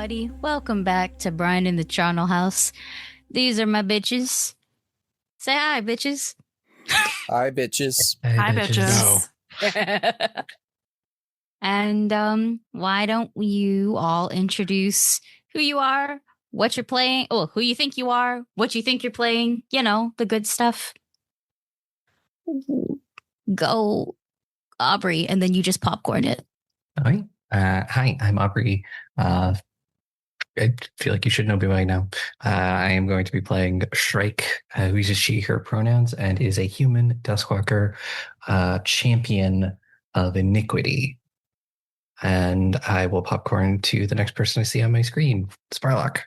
everybody. Welcome back to Brine in the Charnel house. These are my bitches. Say hi, bitches. Hi, bitches. Hi, bitches. No. And why don't you all introduce who you are, what you're playing, who you think you are, what you think you're playing, you know, the good stuff. Go, Aubrey, and then you just popcorn it. All right. Hi, I'm Aubrey. I feel like you should know me by now. I am going to be playing Shrike, who uses she, her pronouns, and is a human Duskwalker champion of iniquity. And I will popcorn to the next person I see on my screen, Sparlock.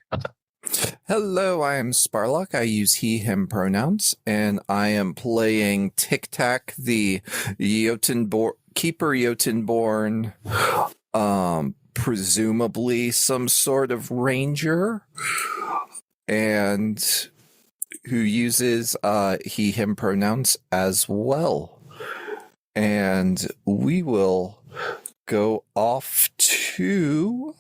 Hello, I am Sparlock. I use he, him pronouns, and I am playing TicTac, the Keeper Jotunborn, presumably some sort of ranger, and who uses he, him pronouns as well. And we will go off to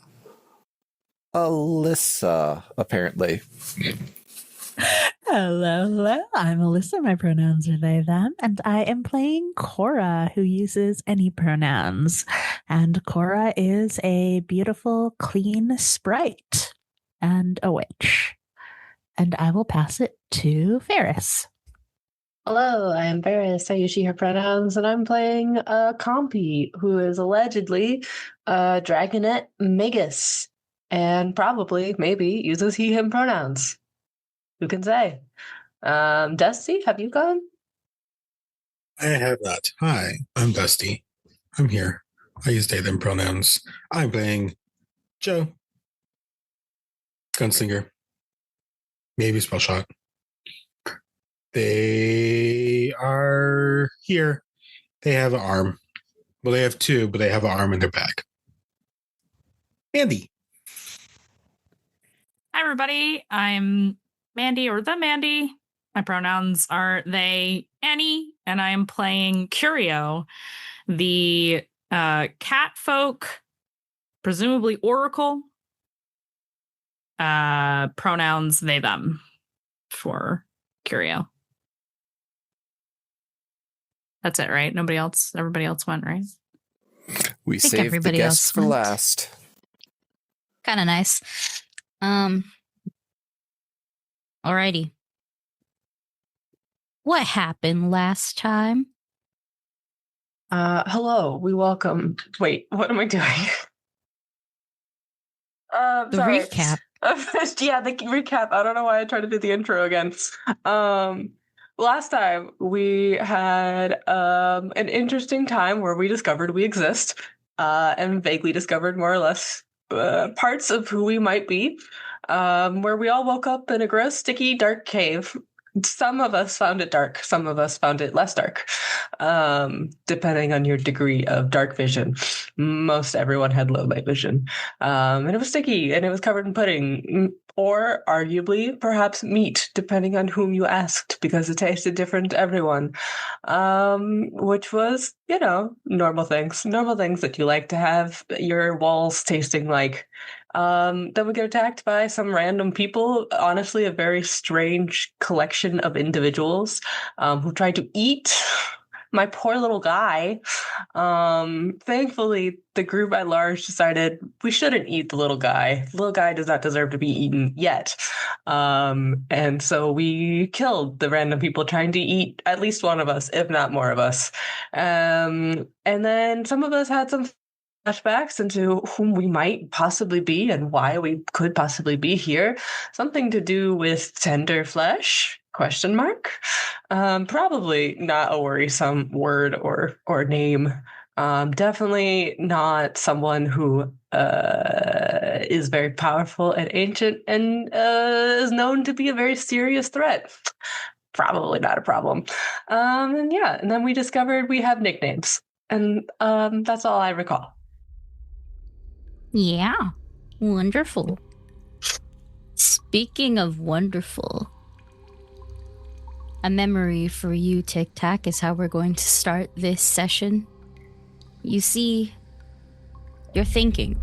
Alyssa, apparently. Hello. I'm Alyssa. My pronouns are they, them. And I am playing Cora, who uses any pronouns. And Cora is a beautiful, clean sprite and a witch. And I will pass it to Farris. Hello, I am Farris. I use she, her pronouns, and I'm playing Compy, who is allegedly Dragonette Magus, and probably, maybe, uses he, him pronouns. Who can say? Dusty, have you gone? I have not. Hi, I'm Dusty. I'm here. I use they, them pronouns. I'm playing Joe. Gunslinger. Maybe spell shot. They are here. They have an arm. Well, they have two, but they have an arm in their back. Mandii. Hi, everybody. I'm Mandii, or the Mandii. My pronouns are they, any, and I am playing Curio, the cat folk, presumably oracle. Pronouns they, them for Curio. That's it, right? Nobody else? Everybody else went, right? We saved the guests for last. Kind of nice. Alrighty. What happened last time? Hello, we welcome. Wait, what am I doing? The sorry. recap. Yeah, the recap. I don't know why I tried to do the intro again. Last time we had an interesting time where we discovered we exist, and vaguely discovered more or less parts of who we might be, where we all woke up in a gross, sticky, dark cave. Some of us found it dark. Some of us found it less dark, depending on your degree of dark vision. Most everyone had low light vision. And it was sticky, and it was covered in pudding, or arguably perhaps meat, depending on whom you asked, because it tasted different to everyone, which was, you know, normal things that you like to have your walls tasting like. Then we get attacked by some random people, honestly, a very strange collection of individuals who tried to eat my poor little guy. Thankfully, the group at large decided we shouldn't eat the little guy. The little guy does not deserve to be eaten yet. And so we killed the random people trying to eat at least one of us, if not more of us. And then some of us had some flashbacks into whom we might possibly be and why we could possibly be here. Something to do with tender flesh? ? Probably not a worrisome word or name. Definitely not someone who is very powerful and ancient and is known to be a very serious threat. Probably not a problem. And then we discovered we have nicknames. And that's all I recall. Yeah, wonderful. Speaking of wonderful, a memory for you, TicTac, is how we're going to start this session. You see, you're thinking.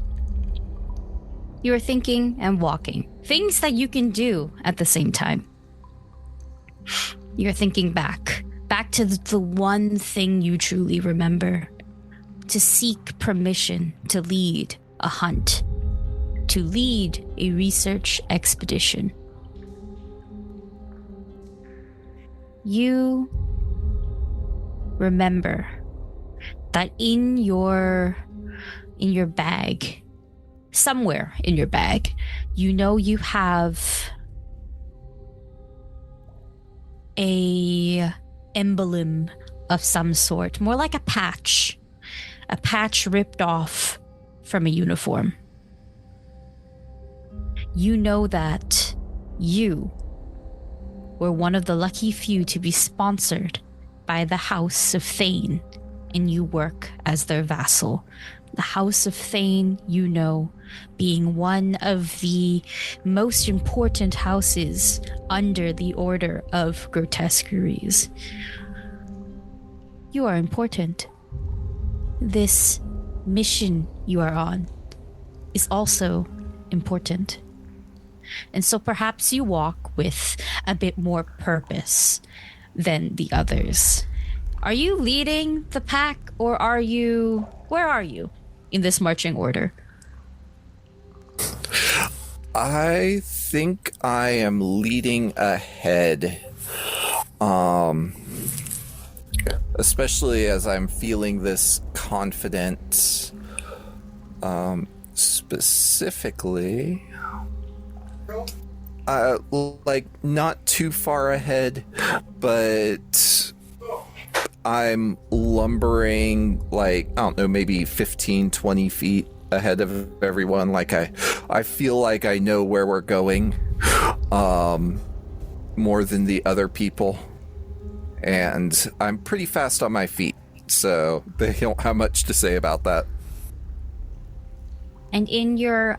You are thinking and walking. Things that you can do at the same time. You're thinking back to the one thing you truly remember. To seek permission to lead a hunt. To lead a research expedition. You remember that in your bag, somewhere in your bag, you know you have a emblem of some sort, more like a patch ripped off from a uniform. You know that you were one of the lucky few to be sponsored by the House of Thane, and you work as their vassal. The House of Thane, you know, being one of the most important houses under the Order of Grotesqueries. You are important. This mission you are on is also important. And so perhaps you walk with a bit more purpose than the others. Are you leading the pack, or where are you in this marching order? I think I am leading ahead. Especially as I'm feeling this confidence. Specifically, like not too far ahead, but I'm lumbering like, I don't know, maybe 15, 20 feet ahead of everyone. Like I feel like I know where we're going, more than the other people. And I'm pretty fast on my feet, so they don't have much to say about that. And in your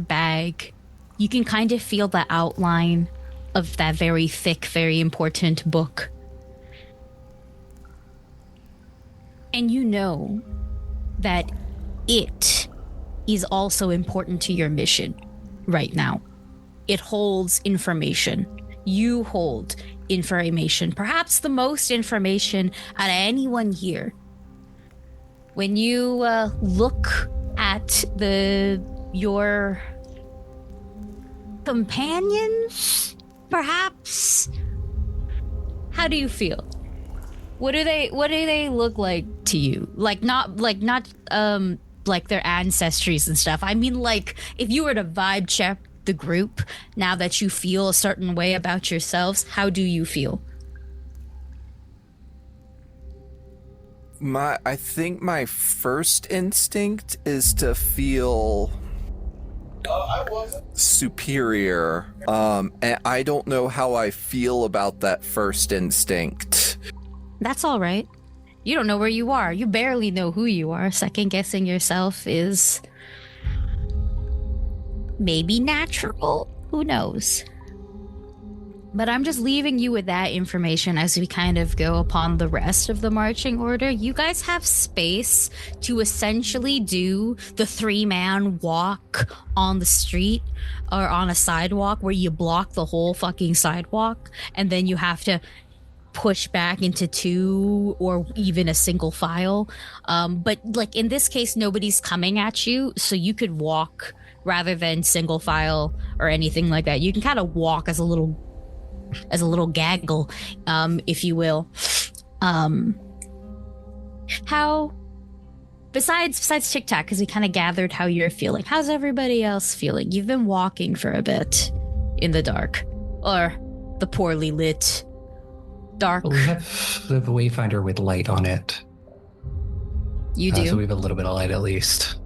bag, you can kind of feel the outline of that very thick, very important book. And you know that it is also important to your mission right now. It holds information. You hold information, perhaps the most information out of anyone here. When you look at your companions, perhaps, how do you feel? What do they look like to you? Not like their ancestries and stuff. I mean, like, if you were to vibe check the group now that you feel a certain way about yourselves, how do you feel? I think my first instinct is to feel superior. And I don't know how I feel about that first instinct. That's all right. You don't know where you are. You barely know who you are. Second guessing yourself is maybe natural. Who knows? But I'm just leaving you with that information as we kind of go upon the rest of the marching order. You guys have space to essentially do the 3-man walk on the street or on a sidewalk where you block the whole fucking sidewalk, and then you have to push back into 2 or even a single file. But like in this case, nobody's coming at you, so you could walk rather than single file or anything like that. You can kind of walk as a little gaggle, if you will. How, besides TicTac, because we kind of gathered how you're feeling, how's everybody else feeling? You've been walking for a bit in the dark, or the poorly lit dark. Well, we have the Wayfinder with light on it. You do? So we have a little bit of light at least.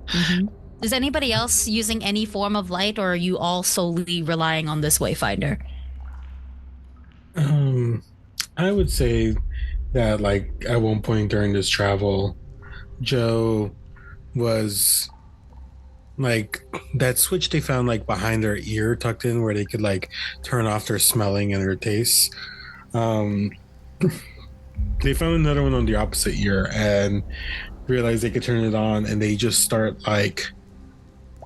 Mm-hmm. Is anybody else using any form of light, or are you all solely relying on this Wayfinder? I would say that, like, at one point during this travel, Joe was like, that switch they found like behind their ear tucked in where they could like turn off their smelling and their taste. They found another one on the opposite ear and realized they could turn it on, and they just start like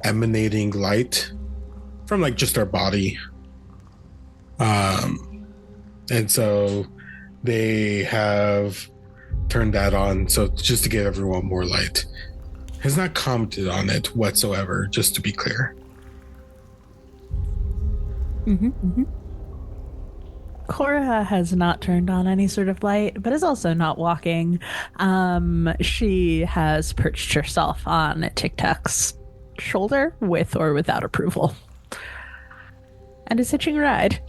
emanating light from like just their body. And so they have turned that on, so just to give everyone more light. Has not commented on it whatsoever, just to be clear. Cora has not turned on any sort of light, but is also not walking. She has perched herself on TicTac's shoulder with or without approval, and is hitching a ride.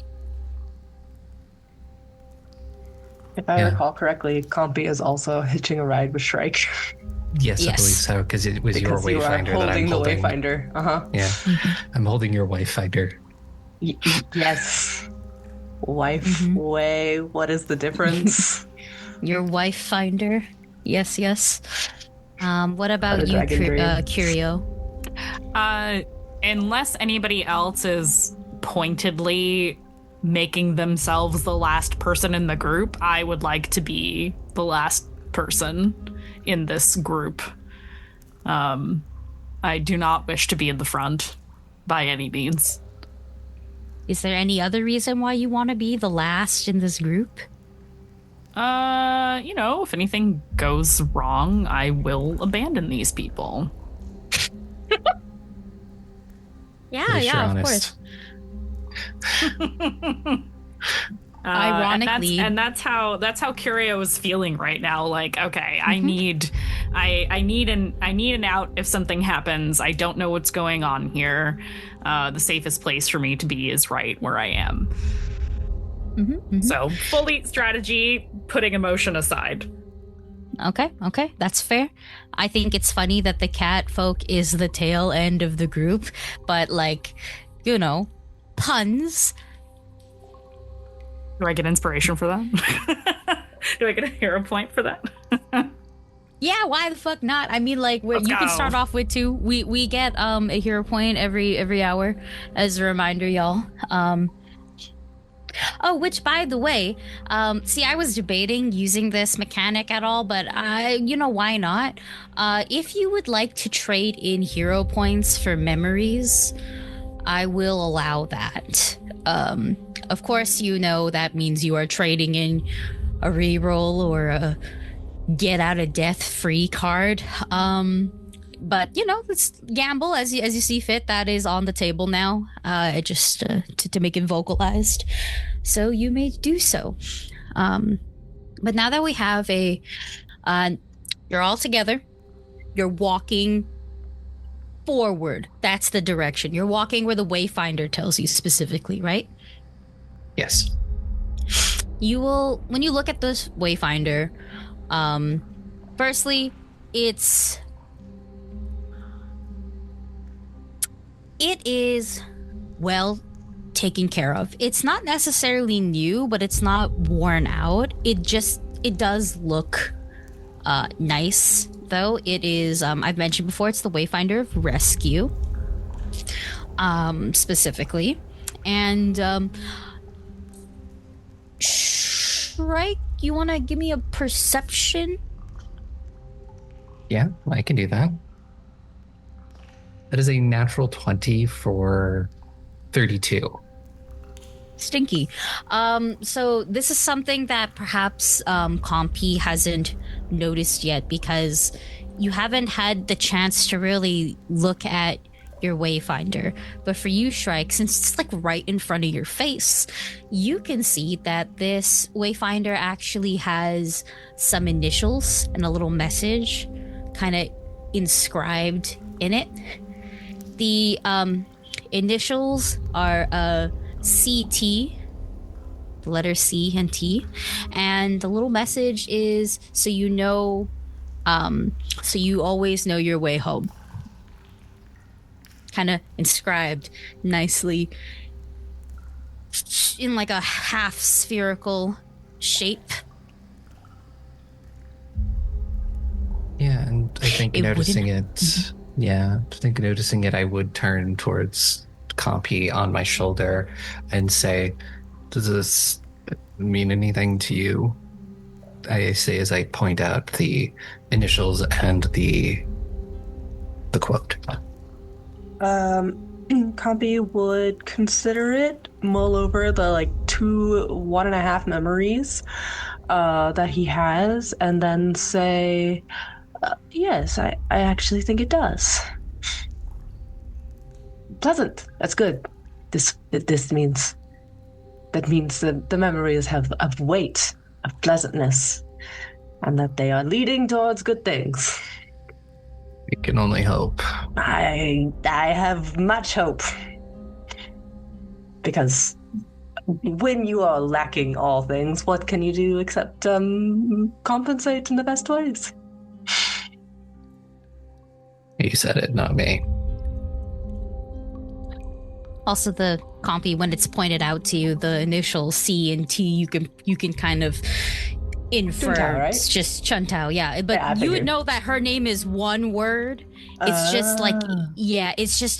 If I recall correctly, Compy is also hitching a ride with Shrike. Yes, I believe so, because it was your wayfinder that I'm holding. The wayfinder. Yeah, I'm holding your wayfinder. Yes. Wife, way, what is the difference? Your wife finder. Yes, yes. What about you, Curio? Unless anybody else is pointedly making themselves the last person in the group, I would like to be the last person in this group. I do not wish to be in the front by any means. Is there any other reason why you want to be the last in this group? If anything goes wrong, I will abandon these people. Yeah, of course. Ironically, and that's how Curio is feeling right now. Like, okay, I need an out if something happens. I don't know what's going on here. The safest place for me to be is right where I am. So fully strategy, putting emotion aside. Okay, that's fair. I think it's funny that the cat folk is the tail end of the group, but puns. Do I get inspiration for that? Do I get a hero point for that? Yeah, why the fuck not? I mean, you can start off with 2. We get a hero point every hour as a reminder, y'all. Which, by the way, I was debating using this mechanic at all, but why not? If you would like to trade in hero points for memories, I will allow that. Of course, that means you are trading in a reroll or a get out of death free card. But let's gamble as you see fit. That is on the table now. Just to make it vocalized, so you may do so. But now that we have you're all together. You're walking forward. That's the direction. You're walking where the wayfinder tells you specifically, right? Yes. You will, when you look at this wayfinder, firstly, it is well taken care of. It's not necessarily new, but it's not worn out. It does look nice, though. It is, I've mentioned before, it's the Wayfinder of Rescue, specifically. And Shrike, you want to give me a perception? Yeah, I can do that. That is a natural 20 for 32. Stinky. So this is something that perhaps Compy hasn't noticed yet, because you haven't had the chance to really look at your Wayfinder. But for you, Shrike, since it's like right in front of your face, you can see that this Wayfinder actually has some initials and a little message kind of inscribed in it. The initials are CT, the letter C and T, and the little message is so you always know your way home. Kind of inscribed nicely in like a half spherical shape. Yeah, and I think noticing it, I would turn towards Compy on my shoulder and say, does this mean anything to you? I say as I point out the initials and the quote. Compy would consider it, mull over the 1.5 memories that he has, and then say, yes, I actually think it does. Pleasant. That's good. That means the memories have of weight, of pleasantness, and that they are leading towards good things. We can only hope. I have much hope. Because when you are lacking all things, what can you do except compensate in the best ways? You said it, not me. Also, the Compy, when it's pointed out to you, the initial C and T, you can kind of infer. Chuntao, right? It's just Chuntao, yeah. But Yeah, I you would figured. know that her name is one word. It's just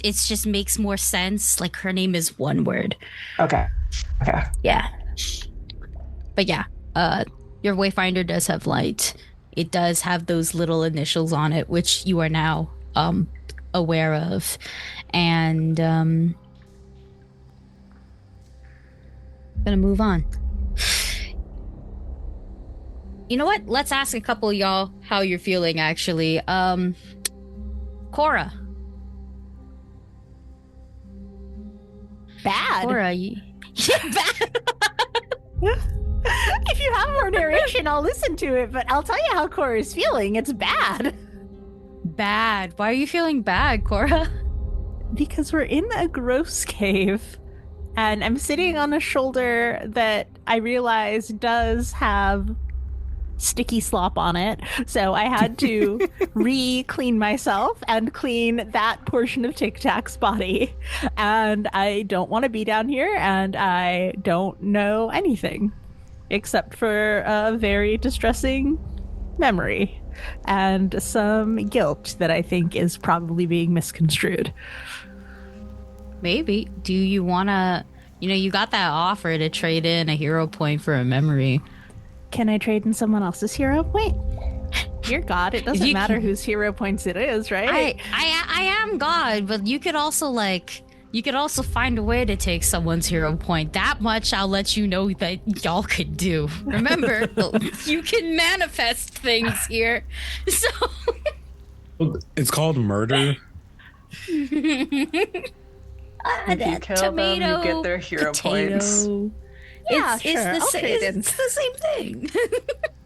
it just makes more sense. Like her name is one word. Okay. Yeah. But yeah, your Wayfinder does have light. It does have those little initials on it, which you are now aware of. And gonna move on. You know what? Let's ask a couple of y'all how you're feeling, actually. Cora. Bad. Cora, bad. If you have more narration, I'll listen to it, but I'll tell you how Cora is feeling. It's bad. Bad. Why are you feeling bad, Cora? Because we're in a gross cave, and I'm sitting on a shoulder that I realize does have sticky slop on it. So I had to re-clean myself and clean that portion of TicTac's body. And I don't want to be down here, and I don't know anything except for a very distressing memory and some guilt that I think is probably being misconstrued. Maybe. Do you want to... you got that offer to trade in a hero point for a memory. Can I trade in someone else's hero point? You're God. It doesn't matter whose hero points it is, right? I am God, but you could also find a way to take someone's hero point. That much I'll let you know that y'all could do. Remember, you can manifest things here. So It's called murder. If you kill them, you get their hero points. Yeah, it's the same thing.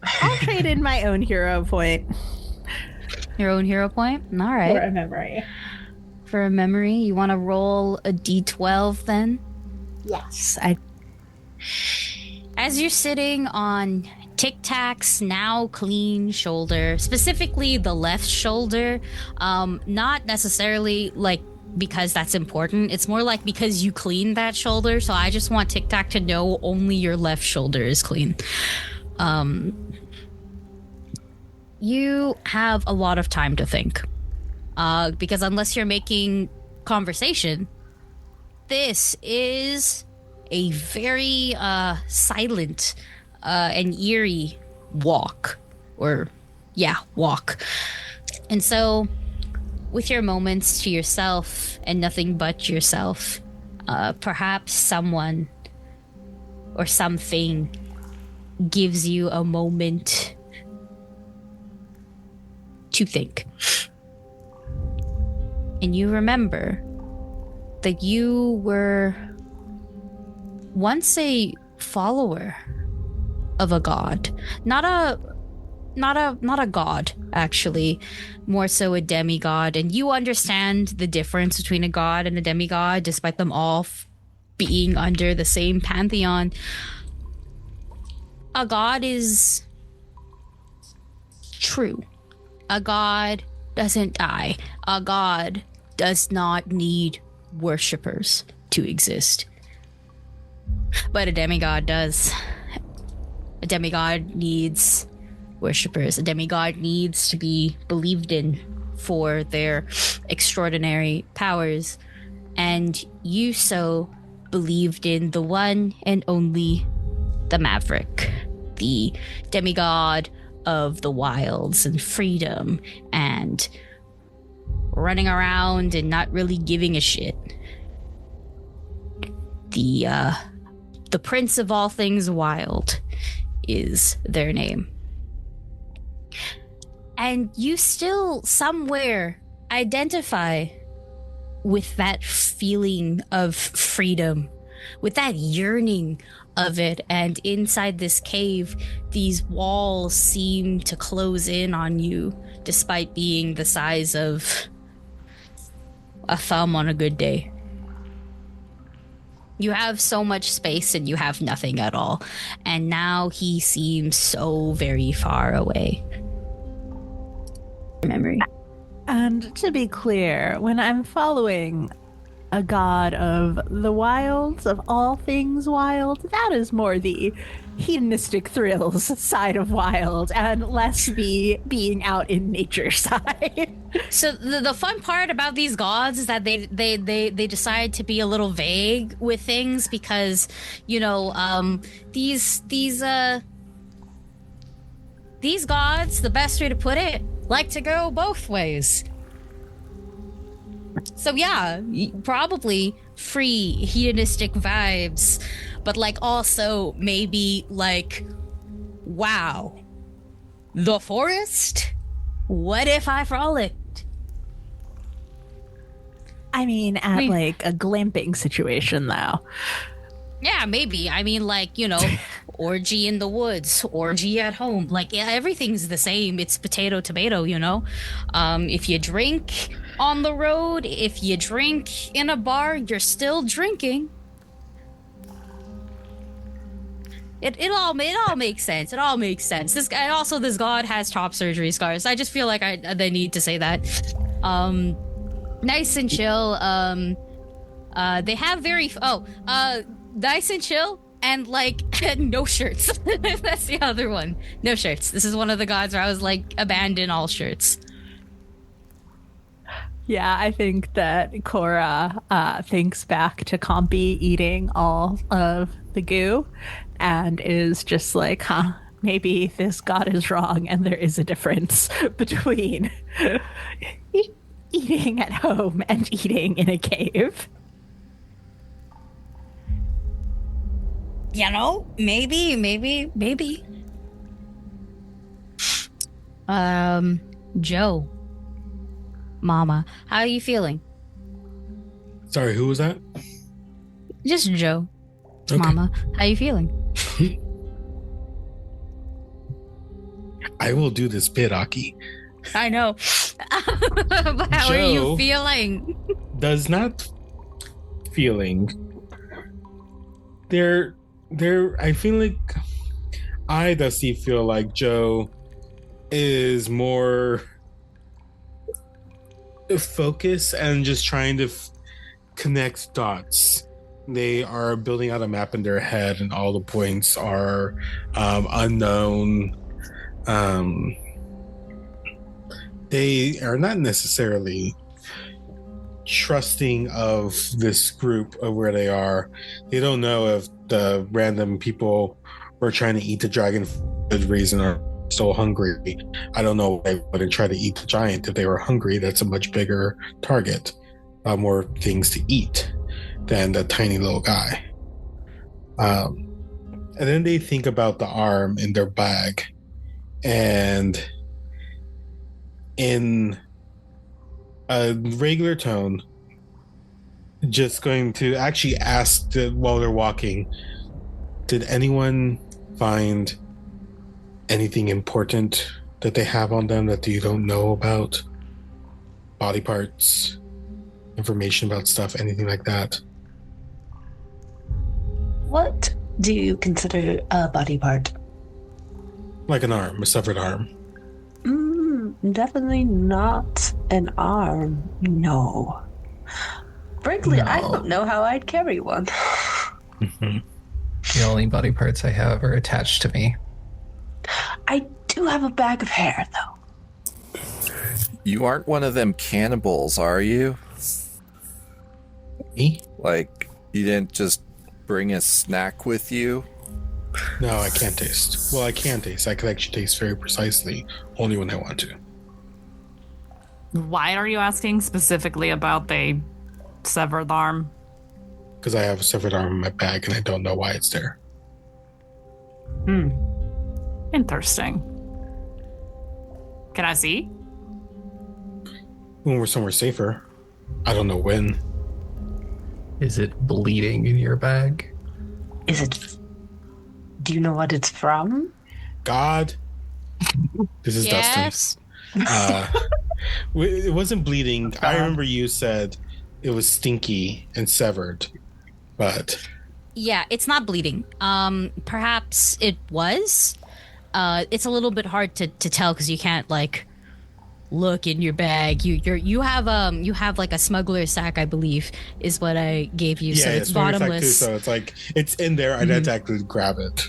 I'll trade in my own hero point. Your own hero point? All right. For a memory. For a memory, you want to roll a d12 then? Yes. As you're sitting on TicTac's now clean shoulder, specifically the left shoulder, not necessarily because that's important. It's more like because you cleaned that shoulder, so I just want TicTac to know only your left shoulder is clean. You have a lot of time to think. Because unless you're making conversation, this is a very silent and eerie walk. Walk. And so, with your moments to yourself and nothing but yourself, perhaps someone or something gives you a moment to think. And you remember that you were once a follower of a god. Not a god, actually. More so a demigod. And you understand the difference between a god and a demigod, despite them all being under the same pantheon. A god is true. A god doesn't die. A god does not need worshippers to exist. But a demigod does. A demigod needs worshippers. A demigod needs to be believed in for their extraordinary powers. And you so believed in the one and only the Maverick, the demigod of the wilds and freedom and running around and not really giving a shit. The Prince of all things wild is their name. And you still somewhere identify with that feeling of freedom, with that yearning of it. And inside this cave, these walls seem to close in on you, despite being the size of a thumb on a good day. You have so much space and you have nothing at all. And now he seems so very far away. Memory. And to be clear, when I'm following a god of the wilds, of all things wild, that is more the hedonistic thrills side of wild and less the being out in nature side. So the fun part about these gods is that they decide to be a little vague with things because, you know, these gods, the best way to put it, like to go both ways. So yeah, probably free hedonistic vibes, but like also maybe like, wow, the forest? What if I frolicked? I mean, like a glamping situation though. Yeah, maybe. I mean, like, you know, orgy in the woods, orgy at home. Like, yeah, everything's the same. It's potato, tomato, you know? If you drink on the road, if you drink in a bar, you're still drinking. It all makes sense. It all makes sense. This guy, also, this god has top surgery scars. I just feel like they need to say that. Nice and chill. They have very... nice and chill and like no shirts. That's the other one. No shirts. This is one of the gods where I was like, abandon all shirts. Yeah, I think that Cora thinks back to Compy eating all of the goo and is just like, maybe this god is wrong and there is a difference between eating at home and eating in a cave. You know, maybe. Joe. Mama, how are you feeling? Sorry, who was that? Just Joe. Okay. Mama, how are you feeling? I will do this bit, Aki. I know. But how are you feeling? Does not feeling. I feel like I Dusty feel like Joe is more focused and just trying to connect dots. They are building out a map in their head and all the points are unknown. They are not necessarily trusting of this group of where they are. They don't know if the random people were trying to eat the dragon for good reason or so hungry. I don't know why they wouldn't try to eat the giant if they were hungry. That's a much bigger target, more things to eat than the tiny little guy. And then they think about the arm in their bag, and in a regular tone, just going to actually ask while they're walking, did anyone find anything important that they have on them that you don't know about? Body parts, information about stuff, anything like that? What do you consider a body part? Like an arm, a severed arm. Definitely not an arm, no. Frankly, No. I don't know how I'd carry one. The only body parts I have are attached to me. I do have a bag of hair, though. You aren't one of them cannibals, are you? Me? Like, you didn't just bring a snack with you? No, I can't taste. Well, I can taste. I can actually taste very precisely, only when I want to. Why are you asking specifically about the severed arm? Because I have a severed arm in my bag and I don't know why it's there. Interesting. Can I see? When we're somewhere safer. I don't know when. Is it bleeding in your bag? Is it? Do you know what it's from? God. This is Yes. Dustin. It wasn't bleeding. I remember you said it was stinky and severed, but Yeah, it's not bleeding. Perhaps it was. It's a little bit hard to tell because you can't like look in your bag. You have like a smuggler's sack, I believe, is what I gave you. yeah, So it's smuggler's sack bottomless. too, so it's like it's in there. I'd have to actually grab it.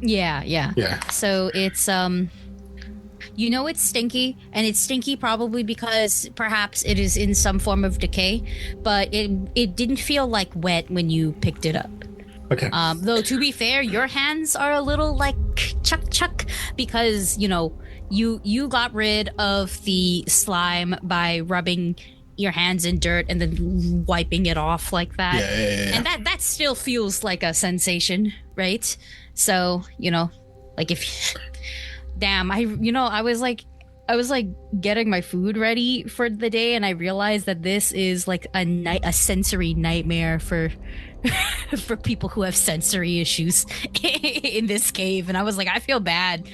Yeah. Yeah. So it's you know it's stinky, and it's stinky probably because perhaps it is in some form of decay, but it didn't feel like wet when you picked it up. Okay. Though to be fair, your hands are a little like chuck because you got rid of the slime by rubbing your hands in dirt and then wiping it off like that. Yeah. And that still feels like a sensation, right? So, like if damn, I was like getting my food ready for the day and I realized that this is like a sensory nightmare for for people who have sensory issues in this cave, and I was like, I feel bad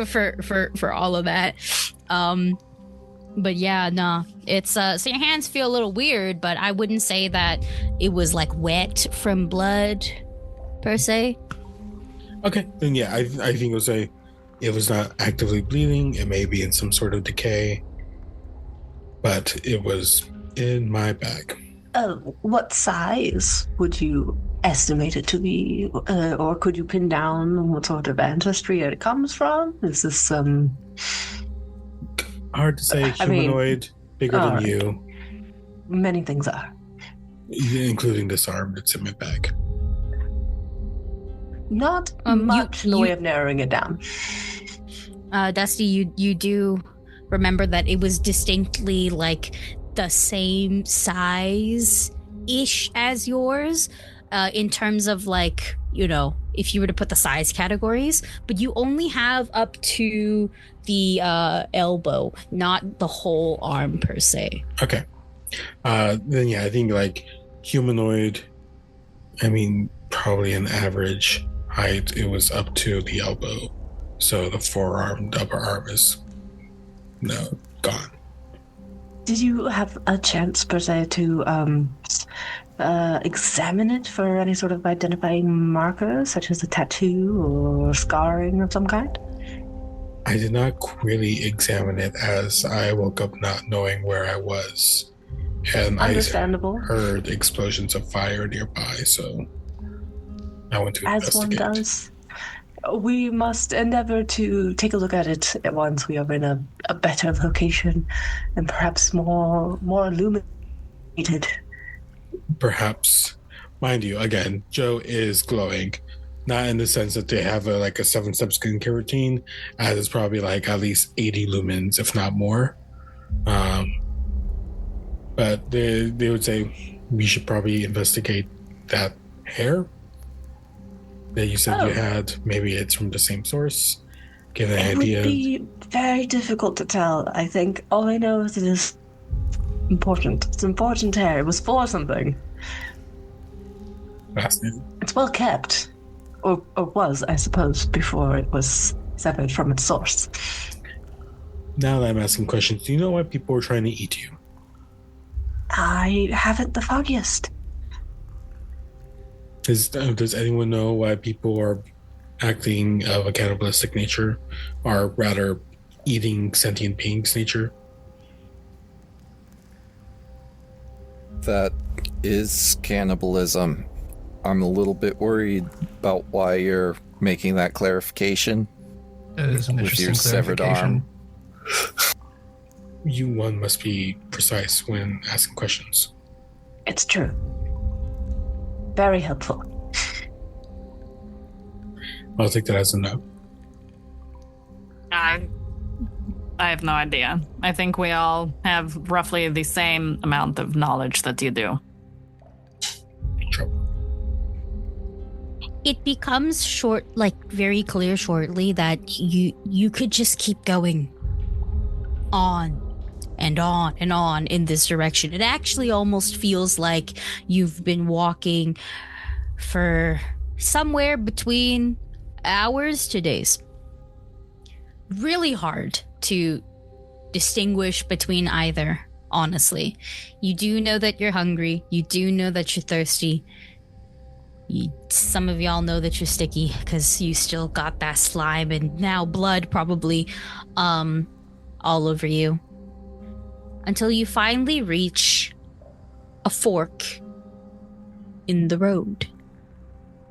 for all of that. But yeah, no, it's so your hands feel a little weird, but I wouldn't say that it was like wet from blood per se. Okay, then yeah, I think it was it was not actively bleeding. It may be in some sort of decay, but it was in my bag. What size would you estimate it to be, or could you pin down what sort of ancestry it comes from? Is this Hard to say. Humanoid, bigger than alright. you, Many things are. including this arm that's in my bag. Not much in the way of narrowing it down. Dusty, you do remember that it was distinctly like the same size ish as yours, in terms of like, if you were to put the size categories, but you only have up to the elbow, not the whole arm per se. Okay. Then yeah, I think like humanoid, I mean, probably an average height, it was up to the elbow. So the forearm, the upper arm is gone. Did you have a chance, per se, to examine it for any sort of identifying markers, such as a tattoo or scarring of some kind? I did not really examine it as I woke up not knowing where I was. And Understandable. I heard explosions of fire nearby, so I went to As one investigate. does. We must endeavor to take a look at it once we are in a better location and perhaps more illuminated. Perhaps, mind you, again, Joe is glowing, not in the sense that they have a 7-step skincare routine, as it's probably like at least 80 lumens, if not more. But they would say we should probably investigate that hair that you said you had. Maybe it's from the same source. Get an idea. It would be very difficult to tell. I think all I know is it is important. It's important hair. It was for something. Fascinating. It's well kept. Or was, I suppose, before it was severed from its source. Now that I'm asking questions, do you know why people were trying to eat you? I haven't the foggiest. Does anyone know why people are acting of a cannibalistic nature, or rather eating sentient beings nature? That is cannibalism. I'm a little bit worried about why you're making that clarification That is an with interesting your severed clarification. arm. One must be precise when asking questions. It's true. Very helpful. I'll take that as a no. I I have no idea. I think we all have roughly the same amount of knowledge that you do. It becomes very clear shortly that you could just keep going on and on and on in this direction. It actually almost feels like you've been walking for somewhere between hours to days. Really hard to distinguish between either, honestly. You do know that you're hungry. You do know that you're thirsty. Some of y'all know that you're sticky because you still got that slime and now blood probably all over you. Until you finally reach a fork in the road.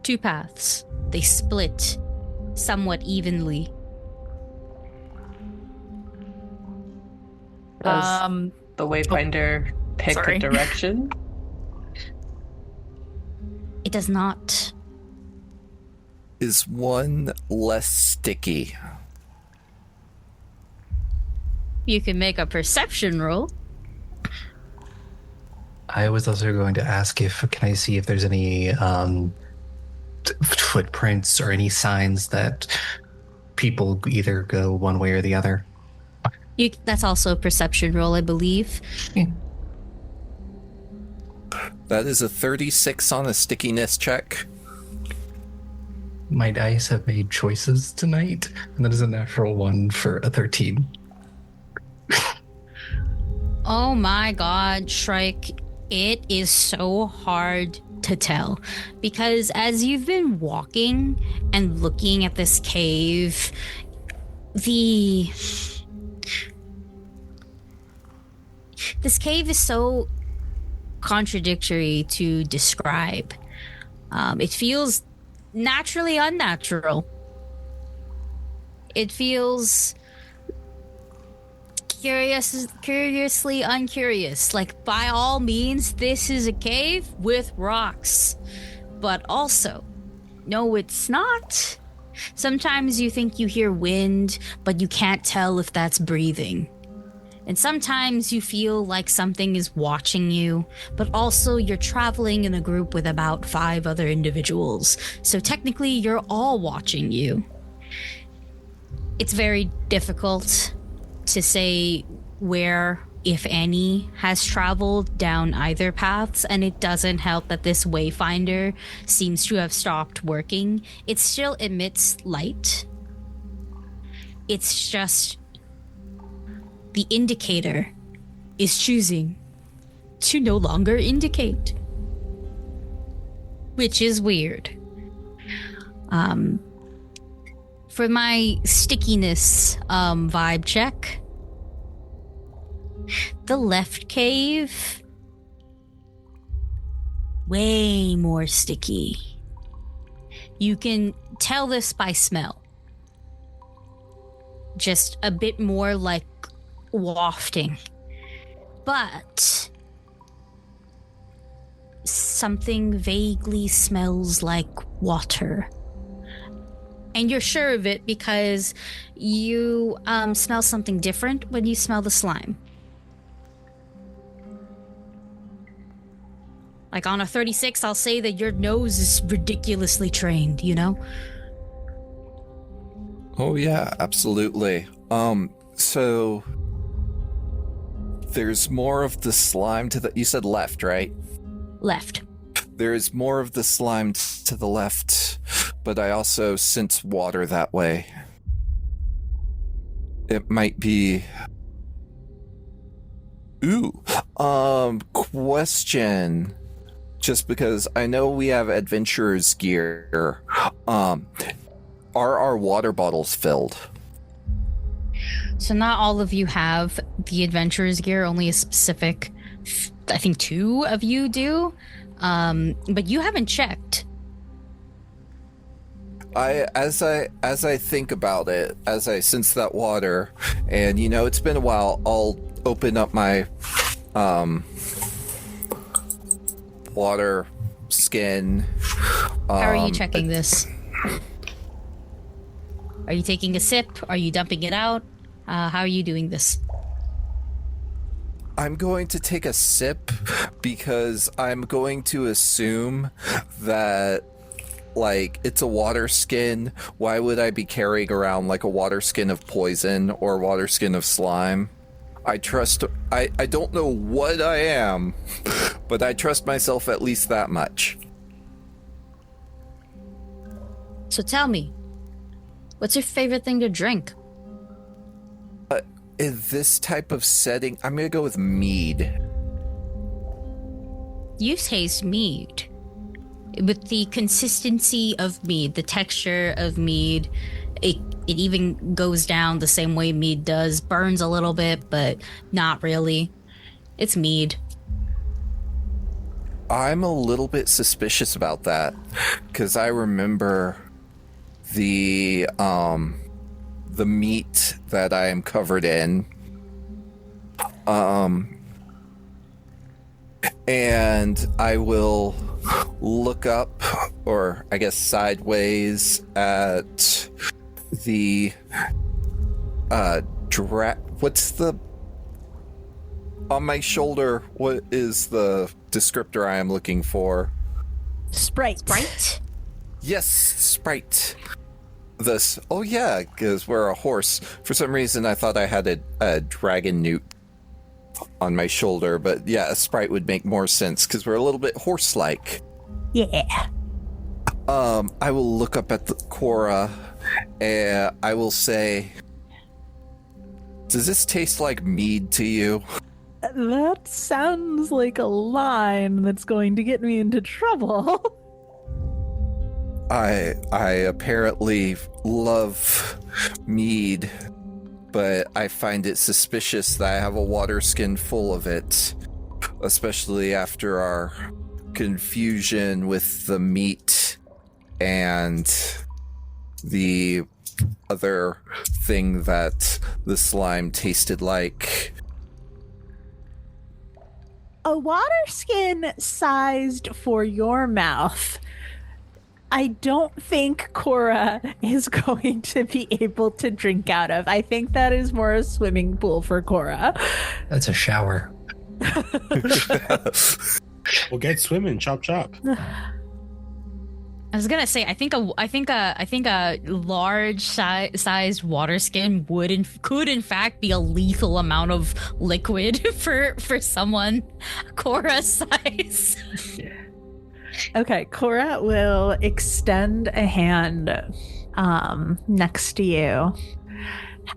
2 paths. They split somewhat evenly. Does the Wayfinder pick a direction? It does not. Is one less sticky? You can make a perception roll. I was also going to ask can I see if there's any footprints or any signs that people either go one way or the other? That's also a perception roll, I believe. Yeah. That is a 36 on a stickiness check. My dice have made choices tonight, and that is a natural 1 for a 13. Oh my god, Shrike. It is so hard to tell. Because as you've been walking and looking at this cave, this cave is so contradictory to describe. It feels naturally unnatural. It feels curiously uncurious. Like, by all means, this is a cave with rocks. But also, no, it's not. Sometimes you think you hear wind, but you can't tell if that's breathing. And sometimes you feel like something is watching you, but also you're traveling in a group with about 5 other individuals. So technically, you're all watching you. It's very difficult to say where, if any, has traveled down either paths, and it doesn't help that this Wayfinder seems to have stopped working. It still emits light. It's just the indicator is choosing to no longer indicate, which is weird. For my stickiness vibe check, the left cave, way more sticky. You can tell this by smell. Just a bit more like wafting. But something vaguely smells like water. And you're sure of it because you smell something different when you smell the slime. Like on a 36, I'll say that your nose is ridiculously trained, you know? Oh yeah, absolutely. So there's more of the slime to the... You said left, right? Left. There's more of the slime to the left, but I also sense water that way. It might be... Ooh. Question. Just because I know we have adventurer's gear. Are our water bottles filled? So not all of you have the adventurer's gear, only a specific, I think 2 of you do. But you haven't checked. As I think about it, as I sense that water, and you know, it's been a while, I'll open up my water skin. How are you checking this? Are you taking a sip? Are you dumping it out? How are you doing this? I'm going to take a sip because I'm going to assume that, like, it's a water skin. Why would I be carrying around, like, a water skin of poison or a water skin of slime? I don't know what I am, but I trust myself at least that much. So tell me, what's your favorite thing to drink? In this type of setting, I'm going to go with mead. You taste mead. With the consistency of mead, the texture of mead, it even goes down the same way mead does. Burns a little bit, but not really. It's mead. I'm a little bit suspicious about that because I remember the meat that I am covered in. And I will look up, or I guess sideways, at the what's the on my shoulder? What is the descriptor I am looking for? Sprite. Sprite? Yes, Sprite. Oh yeah, because we're a horse. For some reason, I thought I had a dragon newt on my shoulder, but yeah, a Sprite would make more sense because we're a little bit horse-like. Yeah. I will look up at the Cora, and I will say, "Does this taste like mead to you?" That sounds like a line that's going to get me into trouble. I apparently love mead, but I find it suspicious that I have a water skin full of it, especially after our confusion with the meat and the other thing that the slime tasted like. A water skin sized for your mouth, I don't think Cora is going to be able to drink out of. I think that is more a swimming pool for Cora. That's a shower. Well, get swimming, chop chop. I was gonna say, I think a large sized water skin could in fact be a lethal amount of liquid for someone Cora's size. Okay, Cora will extend a hand next to you.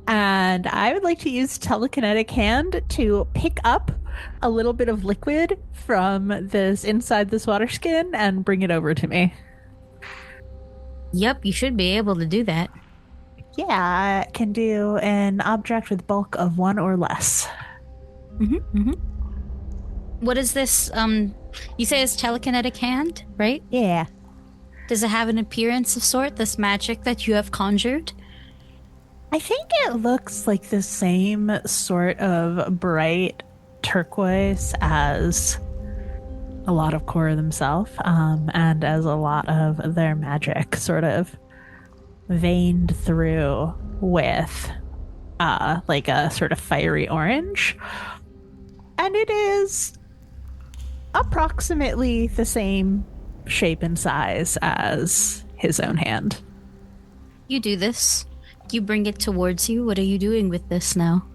And I would like to use telekinetic hand to pick up a little bit of liquid from inside this water skin and bring it over to me. Yep, you should be able to do that. Yeah, I can do an object with bulk of 1 or less. What is this? You say it's telekinetic hand, right? Yeah. Does it have an appearance of sort, this magic that you have conjured? I think it looks like the same sort of bright turquoise as a lot of Cora themselves, and as a lot of their magic sort of veined through with like a sort of fiery orange. And it is approximately the same shape and size as his own hand. You do this. You bring it towards you. What are you doing with this now?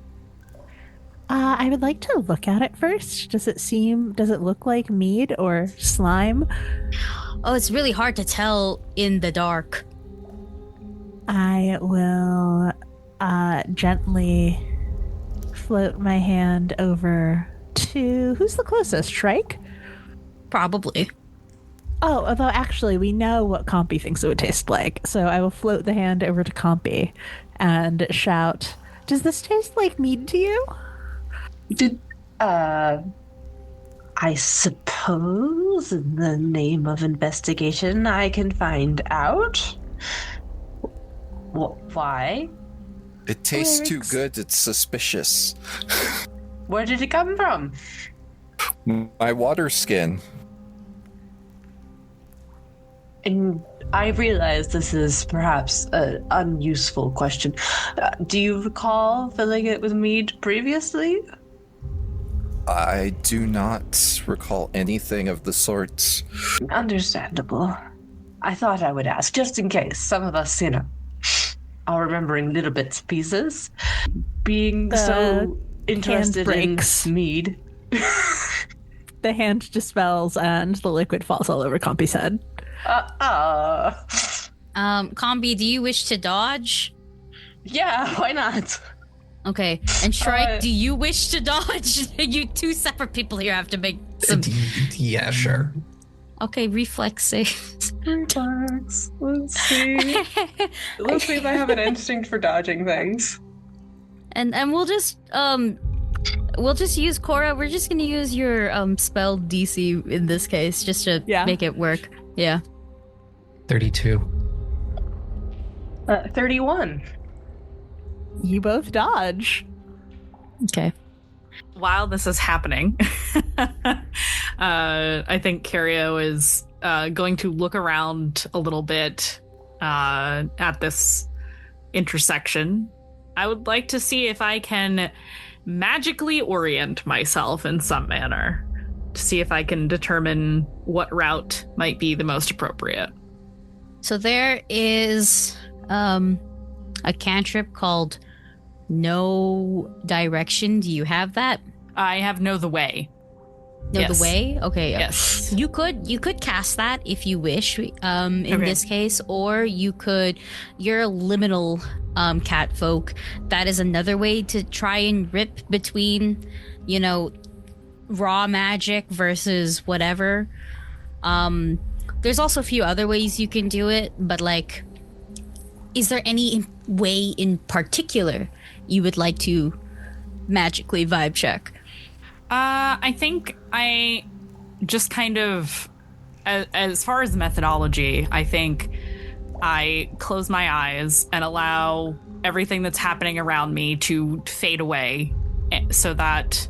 I would like to look at it first. Does it look like mead or slime? Oh, it's really hard to tell in the dark. I will gently float my hand over to... Who's the closest? Shrike? Probably. Oh, although actually we know what Compy thinks it would taste like. So I will float the hand over to Compy and shout, "Does this taste like mead to you?" I suppose in the name of investigation I can find out. Why? It tastes too good, it's suspicious. Where did it come from? My water skin. And I realize this is perhaps an unuseful question. Do you recall filling it with mead previously? I do not recall anything of the sorts. Understandable. I thought I would ask, just in case some of us, are remembering little bits and pieces. Being so interested in mead. The hand dispels and the liquid falls all over Compy's head. Compy, do you wish to dodge? Yeah, why not? Okay, and Shrike, do you wish to dodge? You two separate people here have to make some... Yeah, sure. Okay, reflex saves. Reflex. Let's see. Let's see if I have an instinct for dodging things. And we'll just use Cora. We're just gonna use your spell DC in this case, just to make it work. Yeah. 32. 31. You both dodge. Okay. While this is happening, I think Curio is going to look around a little bit at this intersection. I would like to see if I can magically orient myself in some manner to see if I can determine what route might be the most appropriate. So there is a cantrip called Know Direction. Do you have that? I have Know the Way. Know the Way? Okay. Yes. You could cast that if you wish in this case, or you're liminal cat folk. That is another way to try and rip between, raw magic versus whatever. There's also a few other ways you can do it, but is there any way in particular you would like to magically vibe check? I think I just kind of, as far as methodology, I think I close my eyes and allow everything that's happening around me to fade away so that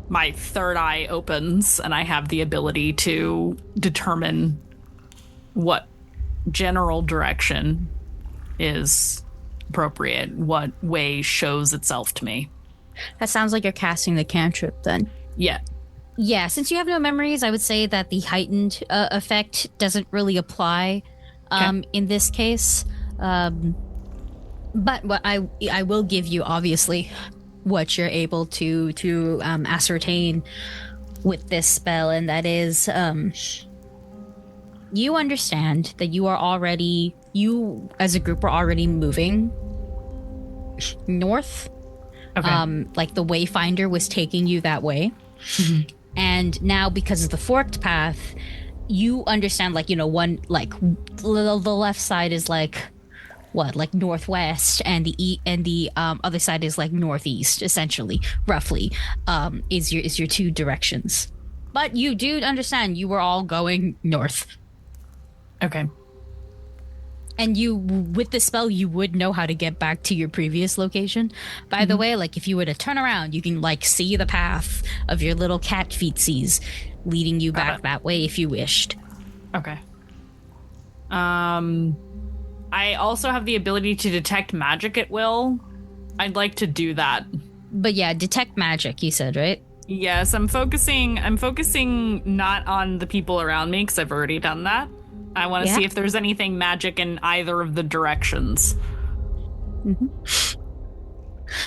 my third eye opens and I have the ability to determine what general direction is appropriate, what way shows itself to me. That sounds like you're casting the cantrip then. Yeah. Yeah, since you have no memories, I would say that the heightened effect doesn't really apply in this case. But what I will give you, obviously, what you're able to ascertain with this spell, and that is you understand that you as a group are already moving north. Okay. The Wayfinder was taking you that way. Mm-hmm. And now because of the forked path, you understand one the left side is northwest and the other side is northeast, essentially, roughly, is your two directions. But you do understand you were all going north. Okay. And with the spell, you would know how to get back to your previous location. By the way, if you were to turn around, you can see the path of your little cat feetsies leading you back that way if you wished. Okay. I also have the ability to detect magic at will. I'd like to do that. But yeah, detect magic, you said, right? Yes, I'm focusing not on the people around me because I've already done that. I want to see if there's anything magic in either of the directions. Mm-hmm.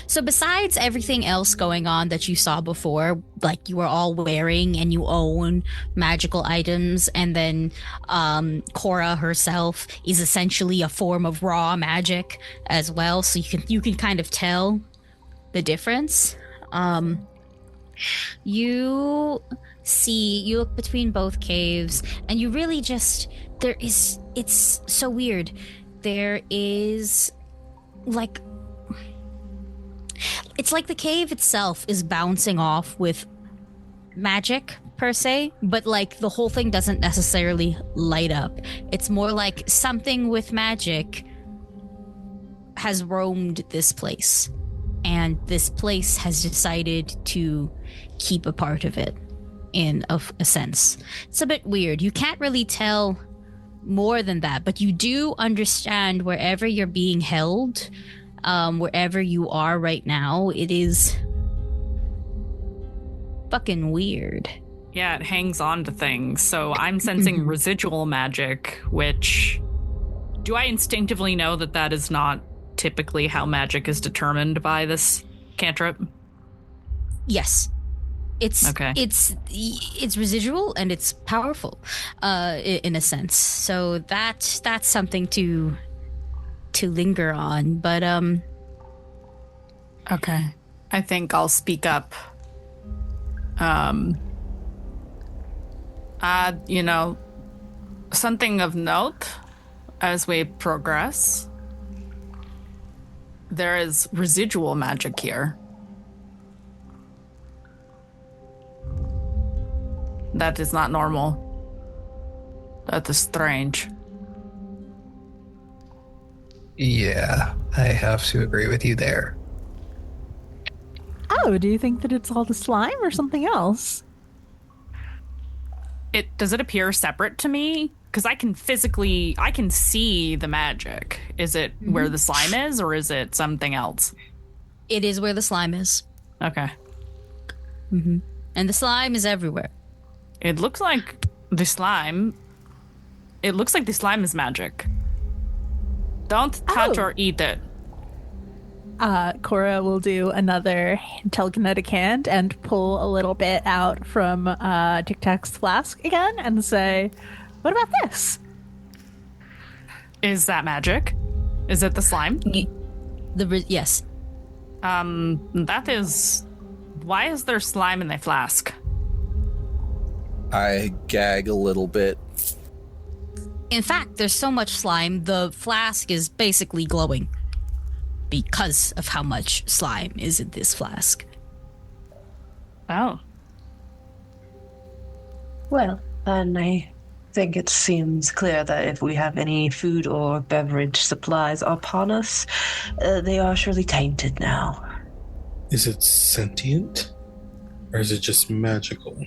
So besides everything else going on that you saw before, you were all wearing and you own magical items, and then Cora herself is essentially a form of raw magic as well, so you can kind of tell the difference. You look between both caves, and you really just... it's so weird. There is it's like the cave itself is bouncing off with magic per se, but the whole thing doesn't necessarily light up. It's more like something with magic has roamed this place, and this place has decided to keep a part of it in a sense. It's a bit weird. You can't really tell more than that, but you do understand wherever you're being held, wherever you are right now, it is fucking weird. Yeah, it hangs on to things. So I'm sensing residual magic, which... Do I instinctively know that that is not typically how magic is determined by this cantrip? Yes. It's okay. It's residual and it's powerful, in a sense. So that's something to linger on. But okay, I think I'll speak up. Something of note as we progress. There is residual magic here. That is not normal. That is strange. Yeah, I have to agree with you there. Oh, do you think that it's all the slime or something else? Does it appear separate to me? Because I can see the magic. Is it where the slime is, or is it something else? It is where the slime is. Okay. Mm-hmm. And the slime is everywhere. It looks like the slime is magic. Don't touch or eat it. Cora will do another telekinetic hand and pull a little bit out from TicTac's flask again and say, "What about this?" Is that magic? Is it the slime? Yes. That is... Why is there slime in the flask? I gag a little bit. In fact, there's so much slime, the flask is basically glowing because of how much slime is in this flask. Oh. Well, then I think it seems clear that if we have any food or beverage supplies upon us, they are surely tainted now. Is it sentient? Or is it just magical?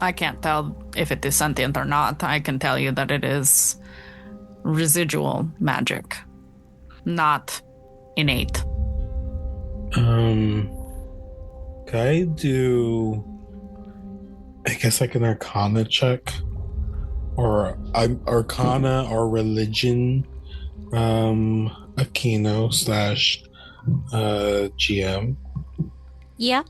I can't tell if it is sentient or not. I can tell you that it is residual magic, not innate. Can I do, I guess, like an Arcana check? Or Arcana or Religion, Aquino / GM? Yeah,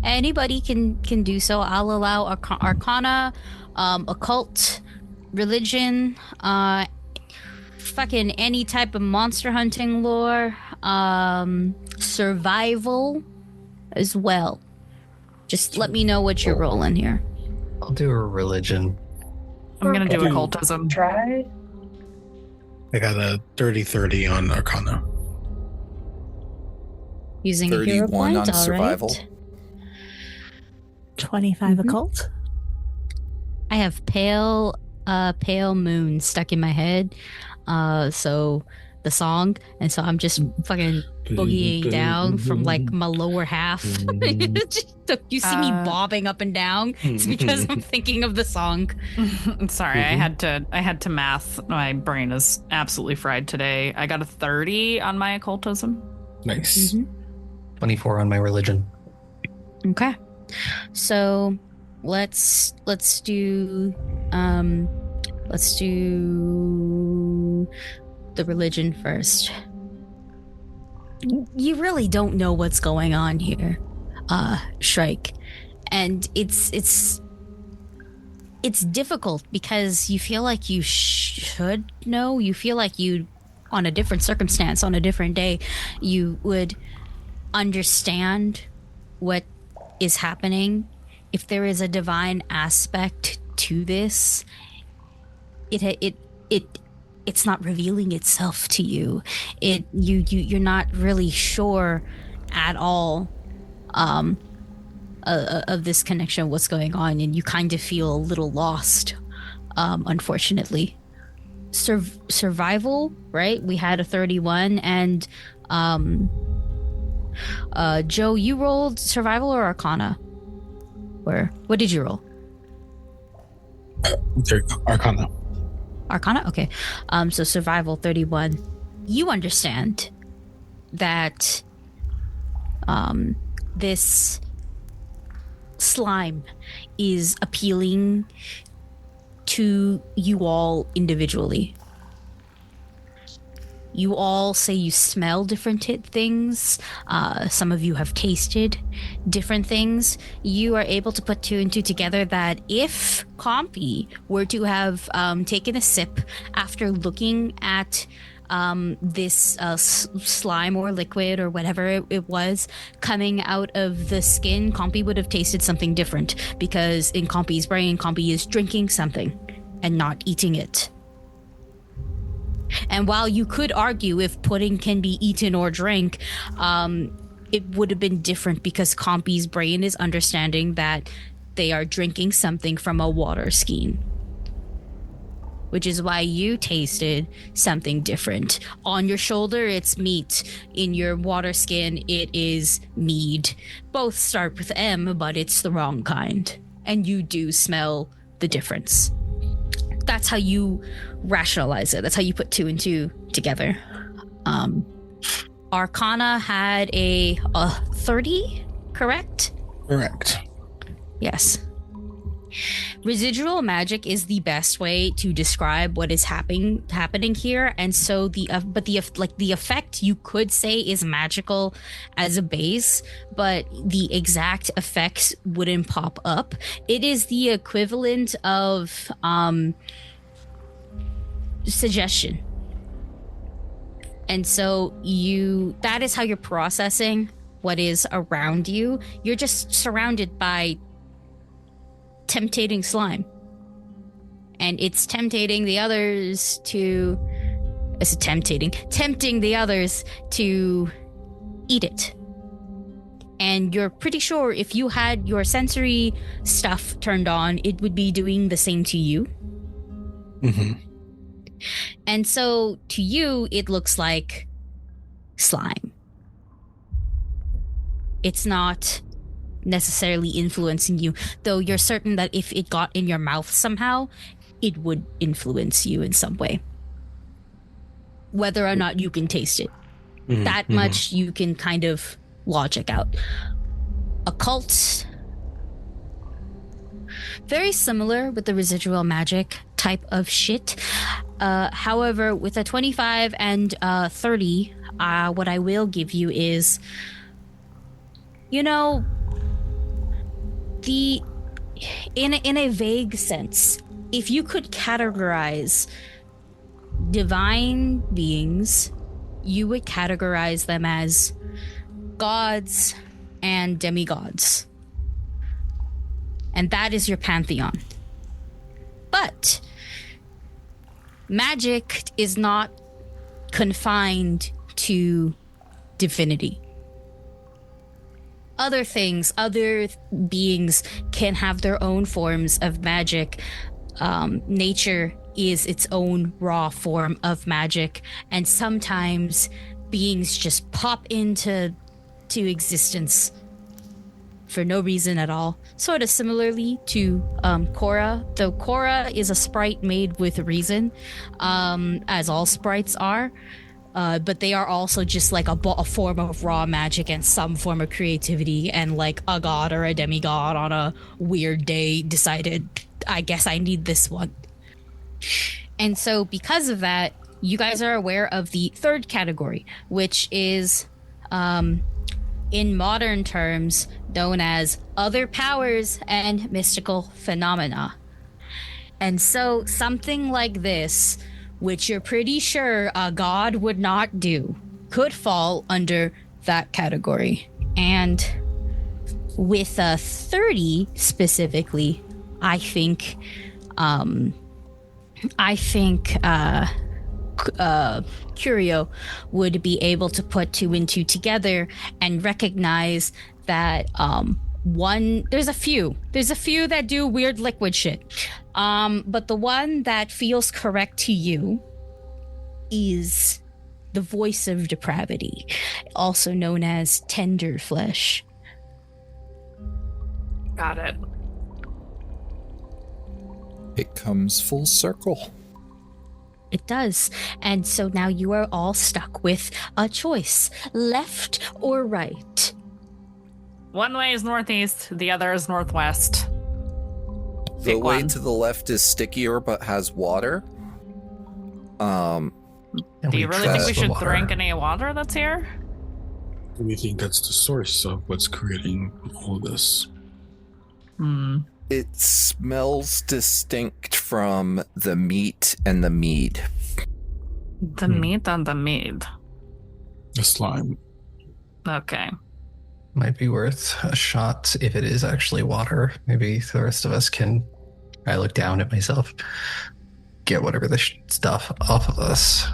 anybody can do so. I'll allow Arcana, Occult, Religion, fucking any type of monster hunting lore, Survival as well. Just let me know what you're rolling here. I'll do a religion. I'm going to do occultism. Try. I got a 30-30 on Arcana. Using a hero 31 point, on all survival. right. 25 occult. I have pale moon stuck in my head. So the song, and so I'm just fucking boogieing down from like my lower half. You see me bobbing up and down. It's because I'm thinking of the song. Sorry, I had to math. My brain is absolutely fried today. I got a 30 on my occultism. Nice. 24 on my religion. Okay. So let's do the religion first. You really don't know what's going on here, Shrike, and it's difficult because you feel like you should know. You feel like you, on a different circumstance, on a different day, you would understand what is happening. If there is a divine aspect to this, it's not revealing itself to you. You're not really sure at all of this connection, what's going on, and you kind of feel a little lost, unfortunately. Survival, right? We had a 31, and Joe, you rolled survival or Arcana? Or what did you roll? There you go. Arcana. Arcana? Okay. So survival 31. You understand that this slime is appealing to you all individually. You all say you smell different things. Some of you have tasted different things. You are able to put two and two together that if Compy were to have taken a sip after looking at this slime or liquid or whatever it was coming out of the skin, Compy would have tasted something different, because in Compy's brain, Compy is drinking something and not eating it. And while you could argue if pudding can be eaten or drank, it would have been different because Compy's brain is understanding that they are drinking something from a water skin. Which is why you tasted something different. On your shoulder, it's meat. In your water skin, it is mead. Both start with M, but it's the wrong kind. And you do smell the difference. That's how you rationalize it. That's how you put two and two together. Arcana had a 30, correct? Correct. Yes. Residual magic is the best way to describe what is happening here, and so the effect you could say is magical as a base, but the exact effects wouldn't pop up. It is the equivalent of suggestion, and so that is how you're processing what is around you. You're just surrounded by tempting slime, and it's tempting the others to eat it. And you're pretty sure if you had your sensory stuff turned on, it would be doing the same to you. Mm-hmm. And so to you, it looks like slime. It's not necessarily influencing you, though you're certain that if it got in your mouth somehow, it would influence you in some way. Whether or not you can taste it. Mm-hmm. That much you can kind of logic out. Occult, very similar with the residual magic type of shit. However, with a 25 and 30, what I will give you is, in a vague sense, if you could categorize divine beings, you would categorize them as gods and demigods. And that is your pantheon. But magic is not confined to divinity. Other things, other beings can have their own forms of magic. Nature is its own raw form of magic, and sometimes beings just pop into existence for no reason at all. Sort of similarly to Cora, though Cora is a sprite made with reason, as all sprites are. But they are also just like a form of raw magic and some form of creativity, and like a god or a demigod on a weird day decided, I guess I need this one. And so because of that, you guys are aware of the third category, which is in modern terms known as other powers and mystical phenomena. And so something like this, which you're pretty sure a god would not do, could fall under that category. And with a 30 specifically, I think Curio would be able to put two and two together and recognize that there's a few that do weird liquid shit, but the one that feels correct to you is the voice of depravity, also known as tender flesh. Got it. It comes full circle. It does. And so now you are all stuck with a choice, left or right. One way is northeast, the other is northwest. The Pick way one. to the left is stickier but has water. And Do you really think trust we the should water. drink any water that's here? We think that's the source of what's creating all this. It smells distinct from the meat and the mead. The meat and the mead. The slime. Okay. Might be worth a shot if it is actually water. Maybe the rest of us can. I look down at myself. Get whatever the stuff off of us.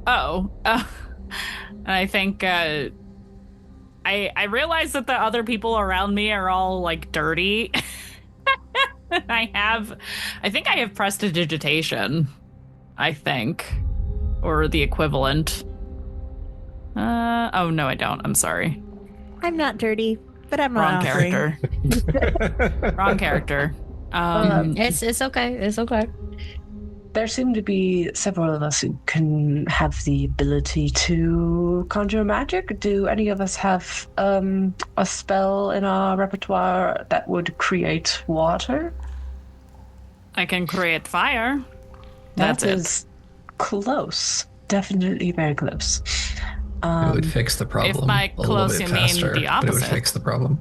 Oh. I think I realize that the other people around me are all like dirty. I think I have prestidigitation. I think. Or the equivalent. Oh no, I don't. I'm sorry. I'm not dirty, but I'm Wrong not offering. character. Wrong character. It's okay. It's okay. There seem to be several of us who can have the ability to conjure magic. Do any of us have a spell in our repertoire that would create water? I can create fire. That's That it. is close. Definitely very close. It would fix the problem. by a little close bit you mean faster, the but it would opposite. fix the problem.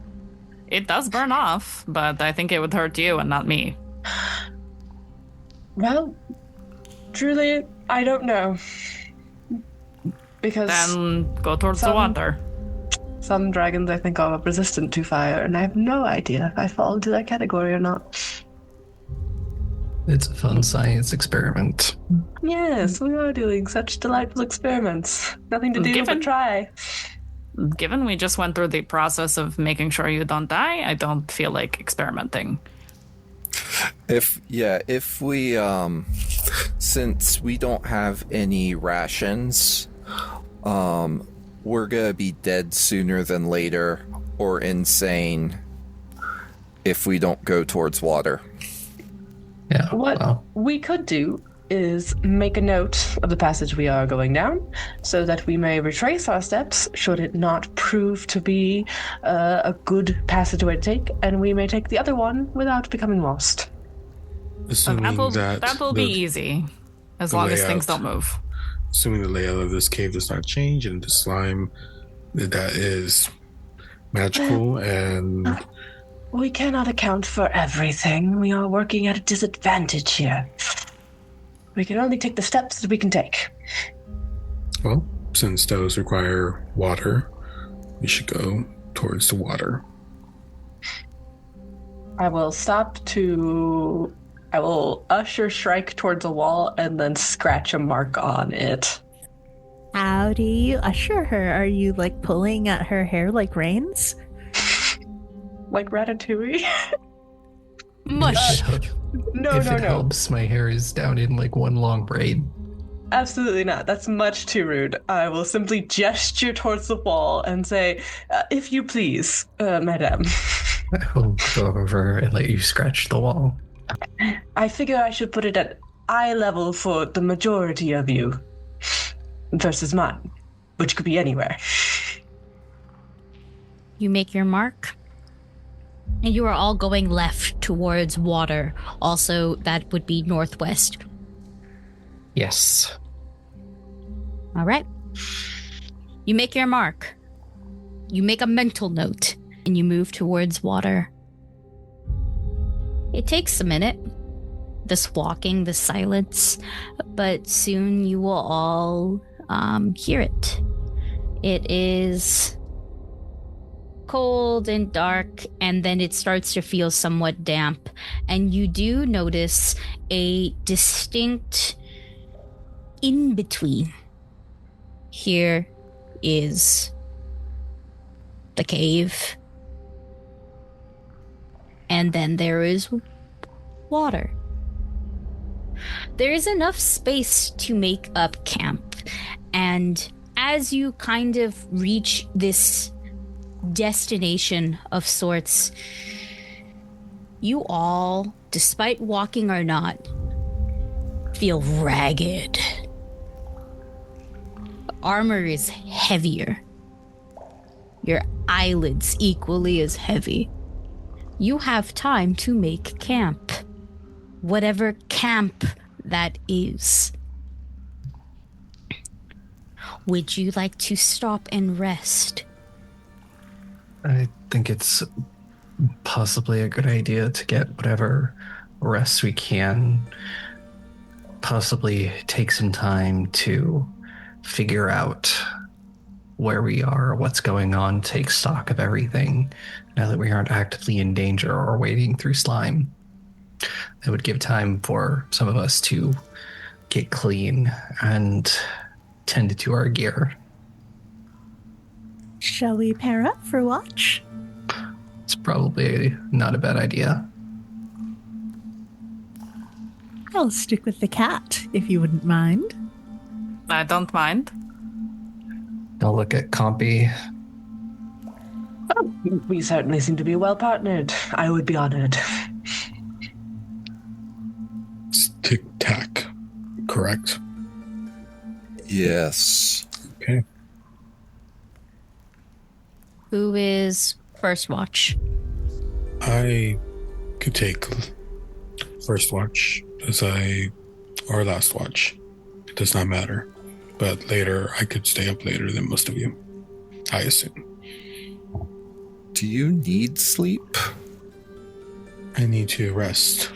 It does burn off, but I think it would hurt you and not me. Well, truly, I don't know. Because Then go towards the Some- water. some dragons, I think, are resistant to fire, and I have no idea if I fall into that category or not. It's a fun science experiment. Yes, we are doing such delightful experiments. Nothing to do Given- but try. Given we just went through the process of making sure you don't die, I don't feel like experimenting. If we since we don't have any rations, we're gonna be dead sooner than later or insane if we don't go towards water. Yeah. What Well, we could do is make a note of the passage we are going down so that we may retrace our steps should it not prove to be a good passageway to take, and we may take the other one without becoming lost. Assuming That will be easy, as the long as layout. things don't move. Assuming the layout of this cave does not change and the slime that is magical and We cannot account for everything. We are working at a disadvantage here. We can only take the steps that we can take. well, since those require water, we should go towards the water. I will usher Shrike towards a wall and then scratch a mark on it. How do you usher her? Are you like pulling at her hair like reins? Like Ratatouille? Mush. No, if no, it no. helps, my hair is down in like one long braid. Absolutely not. That's much too rude. I will simply gesture towards the wall and say, if you please, madame. I'll go over and let you scratch the wall. I figure I should put it at eye level for the majority of you versus mine, which could be anywhere. You make your mark. And you are all going left towards water. Also, that would be northwest. Yes. All right. You make your mark. You make a mental note. And you move towards water. It takes a minute. This walking, the silence. But soon you will all hear it. It is cold and dark, and then it starts to feel somewhat damp, and you do notice a distinct in between. Here is the cave, and then there is water. There is enough space to make up camp, and as you kind of reach this destination of sorts, you all, despite walking or not, feel ragged. Armor is heavier. Your eyelids equally as heavy. You have time to make camp. Whatever camp that is. Would you like to stop and rest? I think it's possibly a good idea to get whatever rest we can. Possibly take some time to figure out where we are, what's going on, take stock of everything now that we aren't actively in danger or wading through slime. It would give time for some of us to get clean and tend to our gear. Shall we pair up for watch? It's probably not a bad idea. I'll stick with the cat, if you wouldn't mind. I don't mind. I'll look at Compy. We certainly seem to be well partnered. I would be honored. It's TicTac, correct? Yes. Okay. Who is first watch? I could take first watch or last watch. It does not matter. But later, I could stay up later than most of you, I assume. Do you need sleep? I need to rest.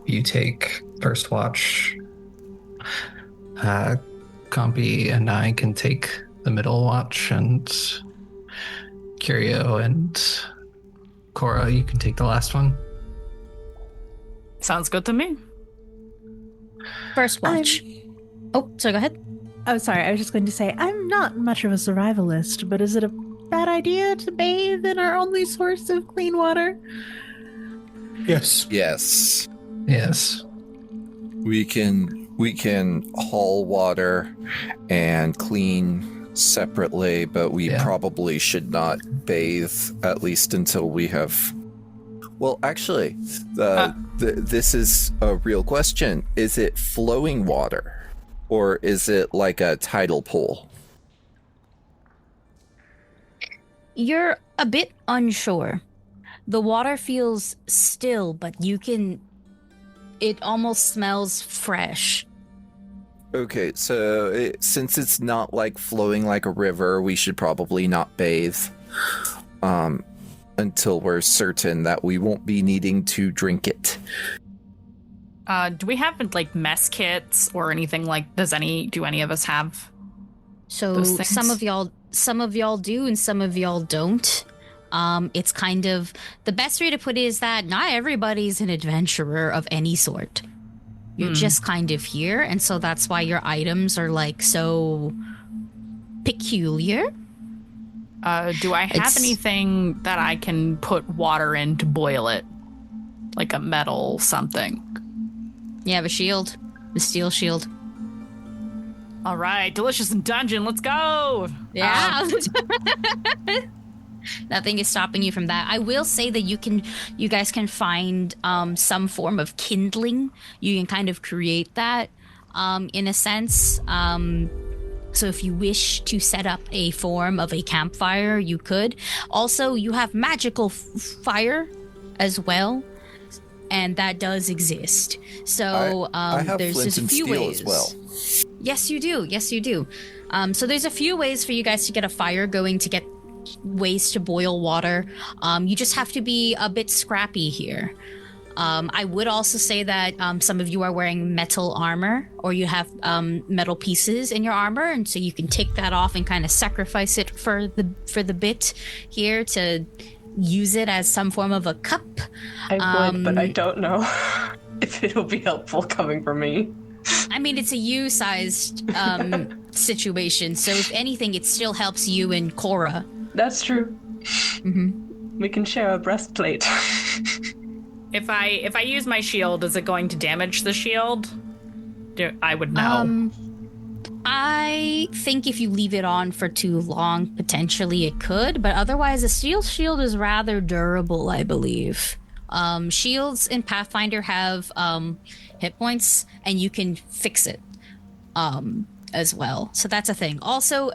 You take first watch. Compy and I can take the middle watch, and Curio and Cora, you can take the last one. Sounds good to me. First watch. Oh, so go ahead. Oh, sorry. I was just going to say, I'm not much of a survivalist, but is it a bad idea to bathe in our only source of clean water? Yes. Yes. Yes. We can haul water and clean separately, but we probably should not bathe, at least until we have... Well, actually, this is a real question. Is it flowing water? Or is it like a tidal pool? You're a bit unsure. The water feels still, but it almost smells fresh. Okay, so since it's not like flowing like a river, we should probably not bathe until we're certain that we won't be needing to drink it. Do we have like mess kits or anything like? Do any of us have? So those things? some of y'all do, and some of y'all don't. It's kind of the best way to put it is that not everybody's an adventurer of any sort. You're just kind of here, and so that's why your items are like so peculiar. Do I have anything that I can put water in to boil it? Like a metal something? You have a shield, a steel shield. All right, delicious and dungeon, let's go! Yeah. Nothing is stopping you from that. I will say that you guys can find some form of kindling. You can kind of create that in a sense. So if you wish to set up a form of a campfire, you could. Also, you have magical fire as well, and that does exist. So I have there's flint just a and few steel ways. as well. Yes, you do. Yes, you do. So there's a few ways for you guys to get a fire going, to get ways to boil water. You just have to be a bit scrappy here. I would also say that some of you are wearing metal armor, or you have metal pieces in your armor, and so you can take that off and kind of sacrifice it for the bit here to use it as some form of a cup. I would, but I don't know if it'll be helpful coming from me. I mean, it's a U-sized situation, so if anything, it still helps you and Cora. That's true. Mm-hmm. We can share a breastplate. If I use my shield, is it going to damage the shield? I would know. I think if you leave it on for too long, potentially it could, but otherwise a steel shield is rather durable, I believe. Shields in Pathfinder have hit points, and you can fix it as well. So that's a thing. Also,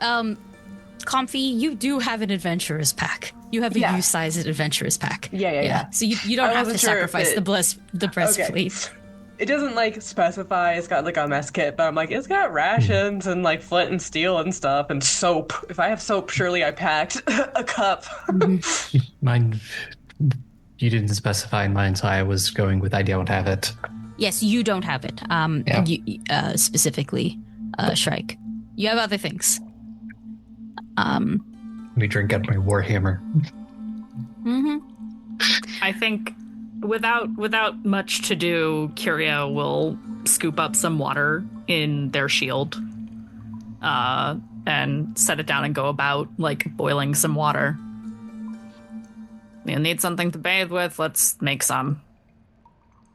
Compy, you do have an adventurer's pack. You have a U-sized adventurer's pack. Yeah. So you don't have to sacrifice the breastplate. Okay. It doesn't like specify it's got like a mess kit, but I'm like, it's got rations and like flint and steel and stuff and soap. If I have soap, surely I packed a cup. Mine, you didn't specify mine, so I was going with I don't have it. Yes, you don't have it. Specifically, Shrike. You have other things. Let me drink out my warhammer. Mm-hmm. I think without much to do, Curio will scoop up some water in their shield and set it down and go about like boiling some water. You need something to bathe with? Let's make some.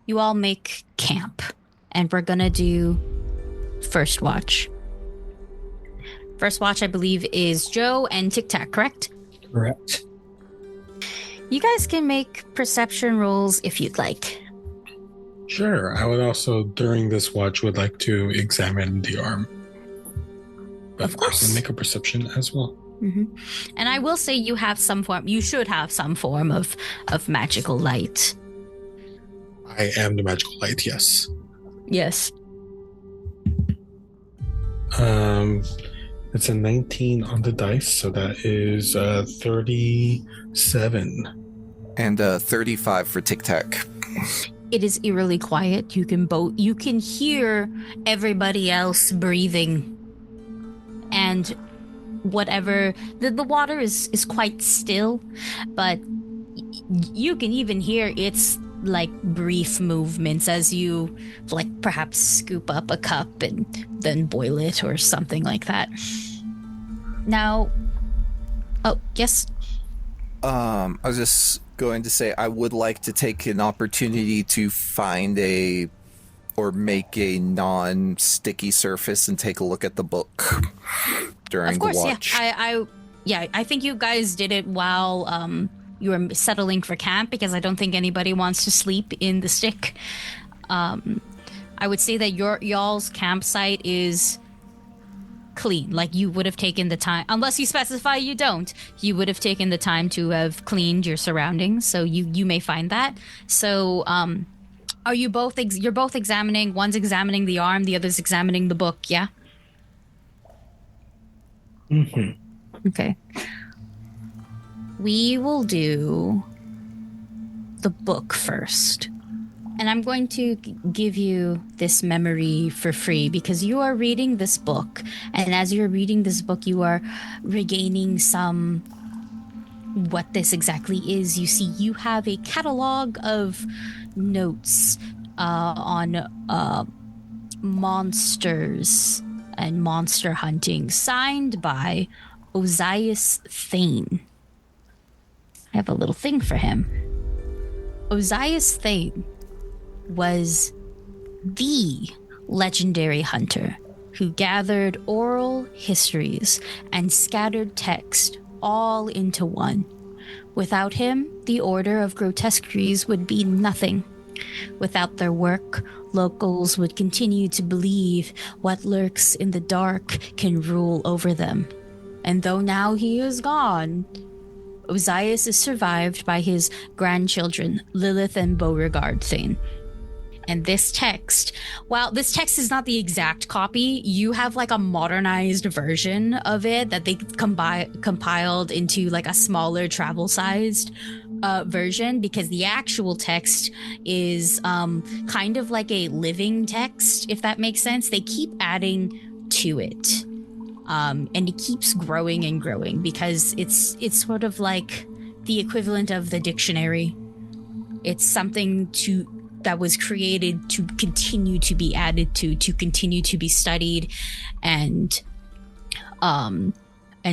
You all make camp, and we're gonna do first watch. First watch, I believe, is Joe and TicTac, correct? Correct. You guys can make perception rolls if you'd like. Sure. I would also, during this watch, would like to examine the arm. But Of course. and make a perception as well. Mm-hmm. And I will say you should have some form of magical light. I am the magical light, yes. Yes. It's a 19 on the dice, so that is 37. And 35 for TicTac. It is eerily quiet. You can hear everybody else breathing. And whatever the water is quite still, but you can even hear its like brief movements as you like perhaps scoop up a cup and then boil it or something like that. Now, oh yes. I was just going to say I would like to take an opportunity to find or make a non-sticky surface and take a look at the book during the watch. I think you guys did it while you were settling for camp, because I don't think anybody wants to sleep in the stick. I would say that y'all's campsite is clean. Like, you would have taken the time, unless you specify you don't, you would have taken the time to have cleaned your surroundings, so you may find that. So are you both you're both examining, one's examining the arm, the other's examining the book, yeah? Mm-hmm. Okay. We will do the book first. And I'm going to give you this memory for free because you are reading this book. And as you're reading this book, you are regaining some what this exactly is. You see, you have a catalog of notes on monsters and monster hunting, signed by Ozias Thane. I have a little thing for him. Ozias Thane was the legendary hunter who gathered oral histories and scattered text all into one. Without him, the Order of Grotesqueries would be nothing. Without their work, locals would continue to believe what lurks in the dark can rule over them. And though now he is gone, Ozias is survived by his grandchildren, Lilith and Beauregard Thane. And this text, while this text is not the exact copy, you have like a modernized version of it that they compiled into like a smaller travel-sized version, because the actual text is kind of like a living text, if that makes sense. They keep adding to it. And it keeps growing and growing because it's sort of like the equivalent of the dictionary. It's something that was created to continue to be added to continue to be studied and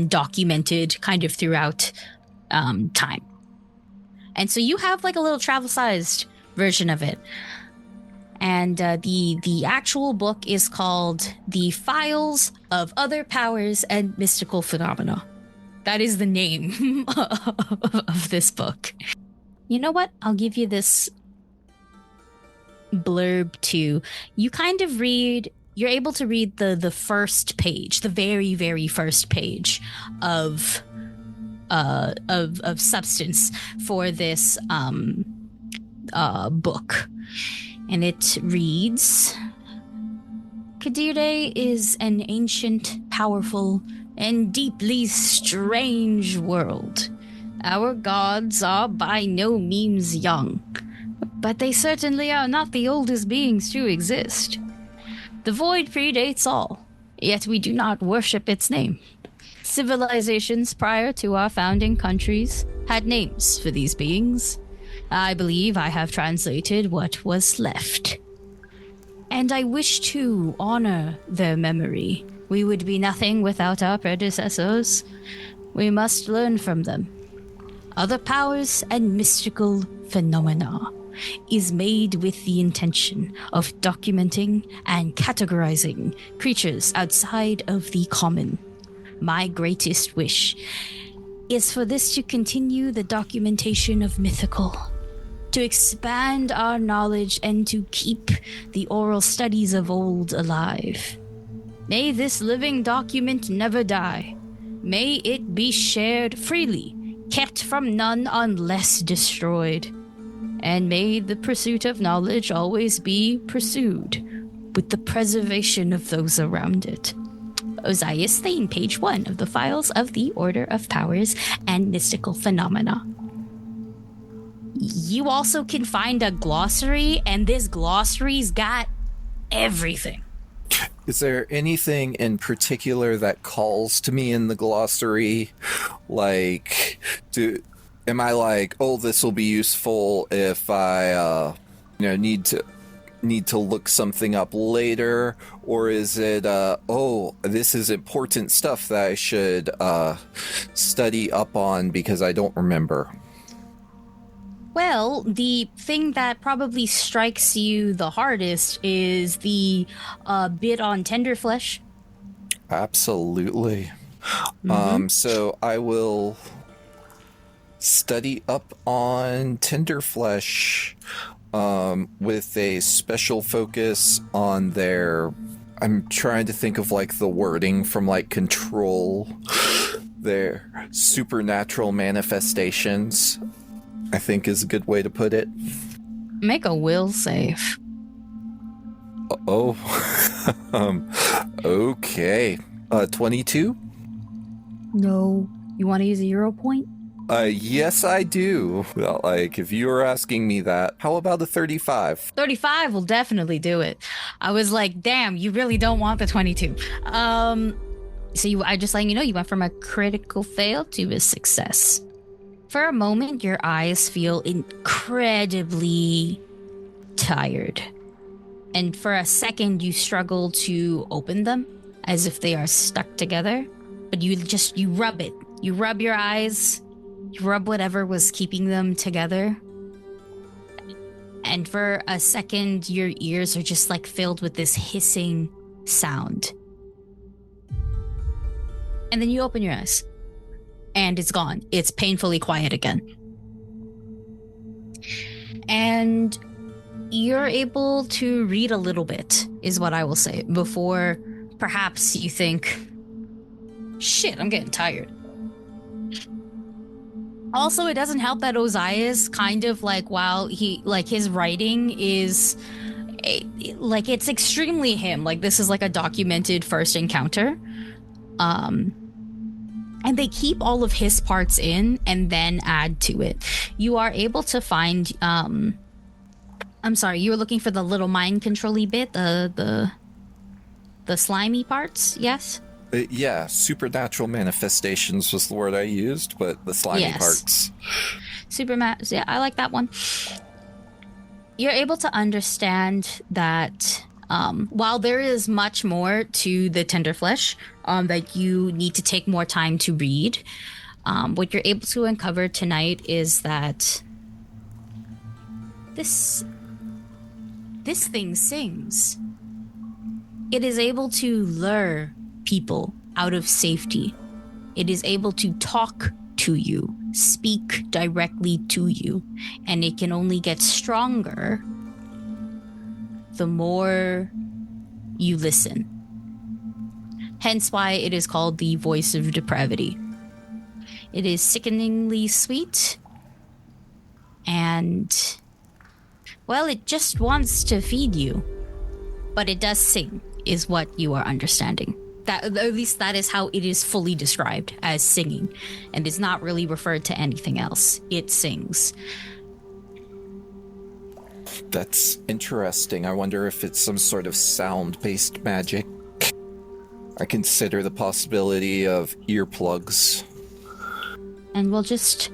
documented kind of throughout time. And so you have like a little travel-sized version of it. And the actual book is called The Files of Other Powers and Mystical Phenomena. That is the name of this book. You know what? I'll give you this blurb too. You kind of read, you're able to read the first page, the very, very first page of substance for this book. And it reads, Kadire is an ancient, powerful, and deeply strange world. Our gods are by no means young, but they certainly are not the oldest beings to exist. The void predates all, yet we do not worship its name. Civilizations prior to our founding countries had names for these beings. I believe I have translated what was left. And I wish to honor their memory. We would be nothing without our predecessors. We must learn from them. Other powers and mystical phenomena is made with the intention of documenting and categorizing creatures outside of the common. My greatest wish is for this to continue the documentation of mythical, to expand our knowledge and to keep the oral studies of old alive. May this living document never die. May it be shared freely, kept from none unless destroyed. And may the pursuit of knowledge always be pursued with the preservation of those around it. Ozias Thane, page 1 of the Files of the Order of Powers and Mystical Phenomena. You also can find a glossary, and this glossary's got everything. Is there anything in particular that calls to me in the glossary? Like, am I like, oh, this will be useful if I, need to look something up later? Or is it, oh, this is important stuff that I should study up on because I don't remember? Well, the thing that probably strikes you the hardest is the bit on tender flesh. Absolutely. Mm-hmm. So I will study up on tender flesh with a special focus on their... I'm trying to think of like the wording from like Control. Their supernatural manifestations, I think is a good way to put it. Make a will save. Oh. Okay. 22? No. You want to use a 0 point? Yes, I do. Well, like, if you were asking me that, how about a 35? 35 will definitely do it. I was like, damn, you really don't want the 22. So I just letting you know, you went from a critical fail to a success. For a moment, your eyes feel incredibly tired. And for a second, you struggle to open them as if they are stuck together. But you rub it. You rub your eyes. You rub whatever was keeping them together. And for a second, your ears are just like filled with this hissing sound. And then you open your eyes. And it's gone. It's painfully quiet again. And you're able to read a little bit, is what I will say, before perhaps you think, shit, I'm getting tired. Also, it doesn't help that Ozias kind of like, while he, like, his writing is, like, it's extremely him. Like, this is like a documented first encounter. And they keep all of his parts in and then add to it. You are able to find, I'm sorry, you were looking for the little mind control-y bit, the slimy parts, yes? Yeah, supernatural manifestations was the word I used, but the slimy parts. Yeah, I like that one. You're able to understand that while there is much more to the tender flesh that you need to take more time to read, what you're able to uncover tonight is that this thing sings. It is able to lure people out of safety. It is able to talk to you, speak directly to you, and it can only get stronger the more you listen. Hence why it is called the voice of depravity. It is sickeningly sweet, and, well, it just wants to feed you. But it does sing, is what you are understanding. That, at least that is how it is fully described, as singing, and is not really referred to anything else. It sings. That's interesting. I wonder if it's some sort of sound-based magic. I consider the possibility of earplugs. And we'll just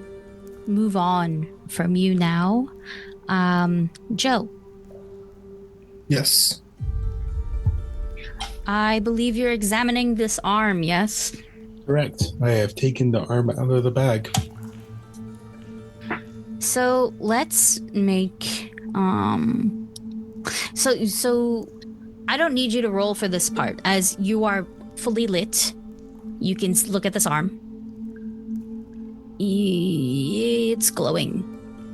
move on from you now. Joe. Yes. I believe you're examining this arm, yes? Correct. I have taken the arm out of the bag. So let's make so I don't need you to roll for this part, as you are fully lit. You can look at this arm. It's glowing.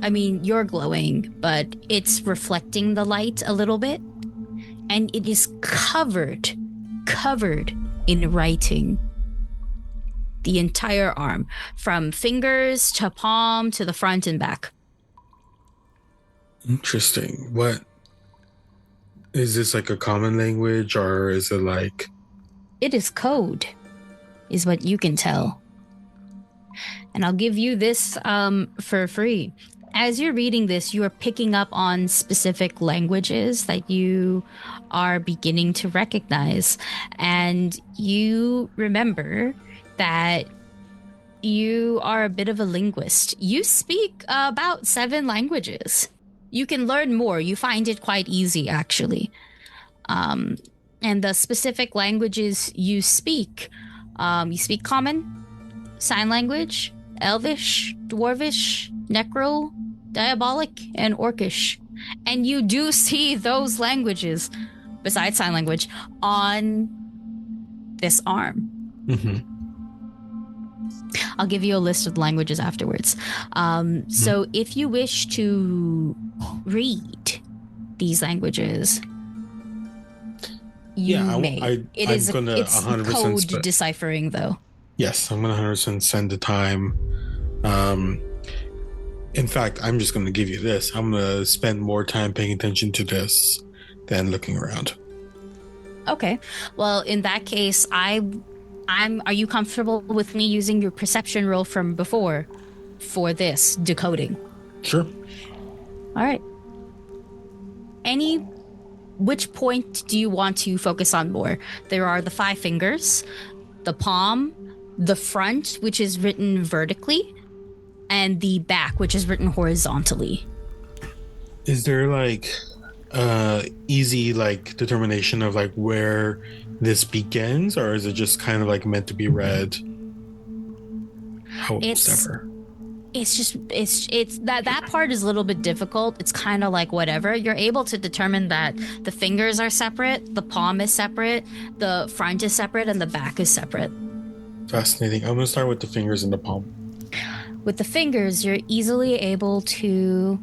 I mean, you're glowing, but it's reflecting the light a little bit. And it is covered in writing. The entire arm, from fingers to palm to the front and back. Interesting. What is this, like a common language, or is it like... It is code, is what you can tell. And I'll give you this for free. As you're reading this, you are picking up on specific languages that you are beginning to recognize. And you remember that you are a bit of a linguist. You speak about 7 languages. You can learn more. You find it quite easy, actually. And the specific languages you speak Common, Sign Language, Elvish, Dwarvish, Necro, Diabolic, and Orcish. And you do see those languages, besides Sign Language, on this arm. Mm-hmm. I'll give you a list of the languages afterwards. So if you wish to read these languages, you may. It's 100% code deciphering, though. Yes, I'm going to 100% spend the time. In fact, I'm just going to give you this. I'm going to spend more time paying attention to this than looking around. Okay. Well, in that case, are you comfortable with me using your perception roll from before for this decoding? Sure. All right. Which point do you want to focus on more? There are the 5 fingers, the palm, the front, which is written vertically, and the back, which is written horizontally. Is there like easy like determination of like where this begins, or is it just kind of like meant to be read? It's that part is a little bit difficult. It's kind of like whatever. You're able to determine that the fingers are separate, the palm is separate, the front is separate, and the back is separate. Fascinating. I'm going to start with the fingers and the palm. With the fingers, you're easily able to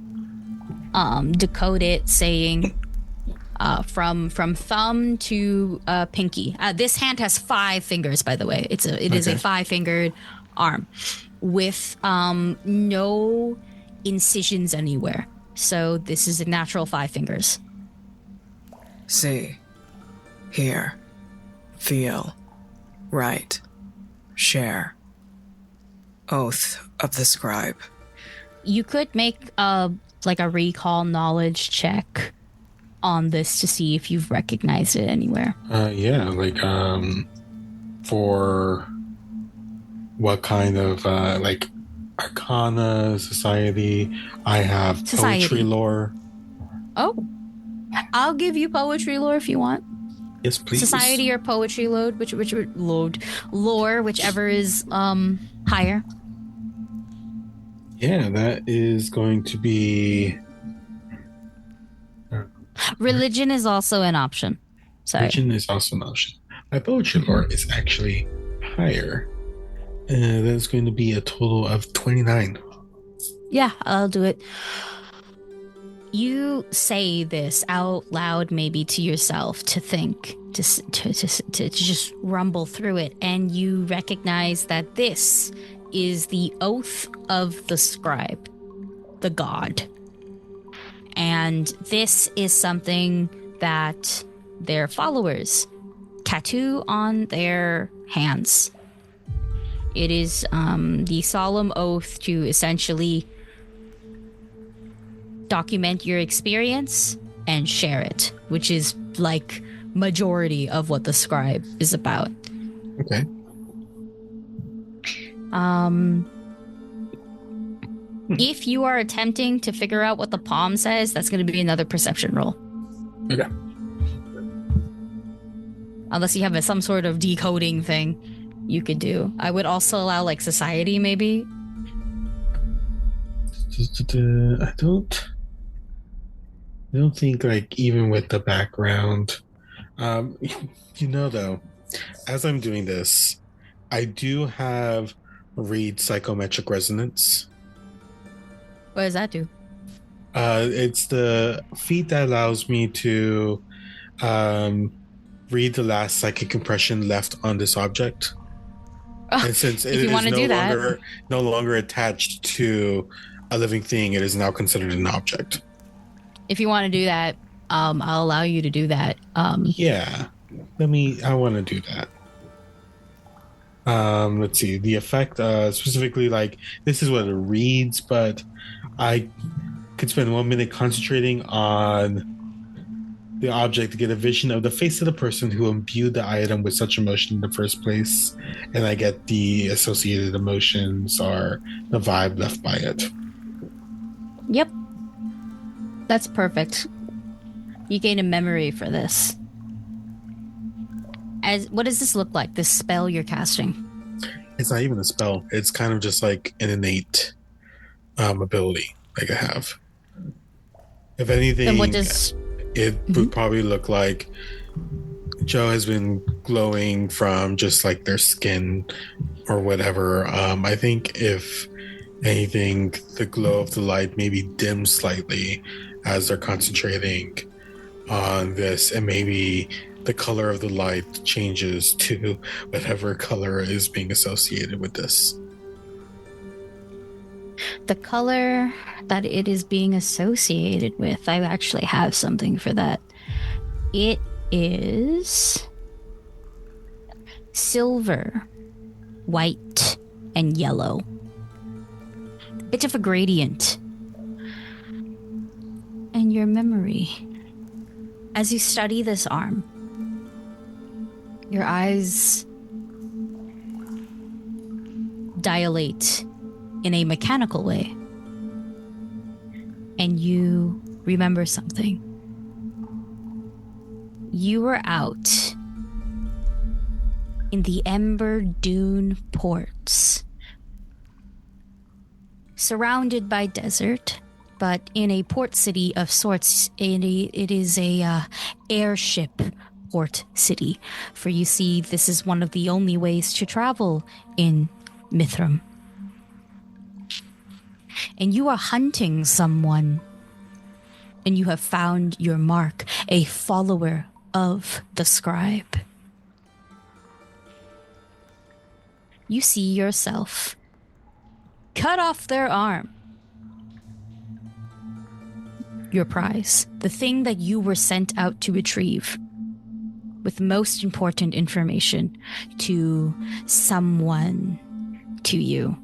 decode it, saying from thumb to pinky. This hand has 5 fingers, by the way. It is a 5-fingered arm with no incisions anywhere. So this is a natural 5 fingers. See, hear, feel, write, share. Oath of the scribe. You could make a recall knowledge check on this to see if you've recognized it anywhere. Yeah, like for what kind of like arcana, society? I have poetry lore. Oh, I'll give you poetry lore if you want. Yes, please. Society or poetry load, lore, whichever is higher. Yeah, that is going to be... Religion is also an option. Sorry. Religion is also an option. My poetry lore is actually higher. That's going to be a total of 29. Yeah, I'll do it. You say this out loud, maybe to yourself, to think, to just rumble through it, and you recognize that this is the oath of the scribe, the god. And this is something that their followers tattoo on their hands. It is the solemn oath to essentially document your experience and share it, which is like majority of what the scribe is about. Okay. If you are attempting to figure out what the palm says, that's going to be another perception roll. Okay. Unless you have some sort of decoding thing you could do. I would also allow like society, maybe. I don't think, like, even with the background, though, as I'm doing this, I do have read psychometric resonance. What does that do? It's the feat that allows me to read the last psychic impression left on this object. Oh, and since it if you is want to do that, no longer attached to a living thing, it is now considered an object. If you want to do that, I'll allow you to do that. Yeah, I want to do that. Let's see the effect, specifically, like, this is what it reads, but I could spend 1 minute concentrating on the object to get a vision of the face of the person who imbued the item with such emotion in the first place, and I get the associated emotions or the vibe left by it. Yep. That's perfect. You gain a memory for this. What does this look like, this spell you're casting? It's not even a spell. It's kind of just like an innate ability like I have. If anything, then what does... it would probably look like Joe has been glowing from just like their skin or whatever. I think if anything, the glow of the light maybe dims slightly as they're concentrating on this, and maybe the color of the light changes to whatever color is being associated with this. The color that it is being associated with, I actually have something for that. It is silver, white, and yellow. Bit of a gradient. And your memory. As you study this arm, your eyes dilate in a mechanical way. And you remember something. You were out in the Ember Dune ports, surrounded by desert, but in a port city of sorts. It is a airship port city, for you see, this is one of the only ways to travel in Mithram. And you are hunting someone, and you have found your mark, a follower of the scribe. You see yourself cut off their arm. Your prize, the thing that you were sent out to retrieve, with most important information to someone to you.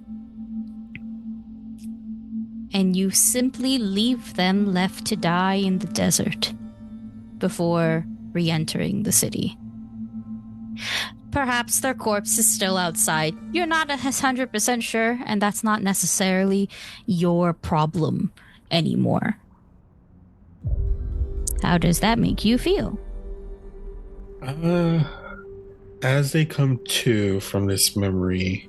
And you simply leave them left to die in the desert before re-entering the city. Perhaps their corpse is still outside. You're not 100% sure, and that's not necessarily your problem anymore. How does that make you feel? As they come to from this memory,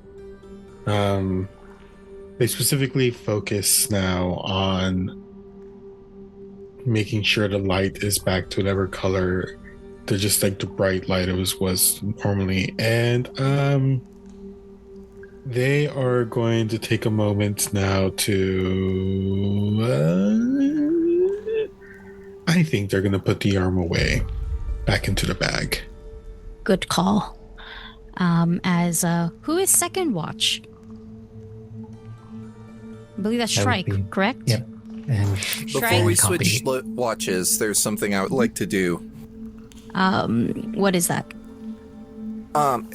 they specifically focus now on making sure the light is back to whatever color, to just like the bright light it was normally. And They are going to take a moment now to. I think they're going to put the arm away, back into the bag. Good call. Who is second watch? I believe that's That would Shrike, be- correct? Yep. And Before we Compy. switch watches, there's something I would like to do. What is that?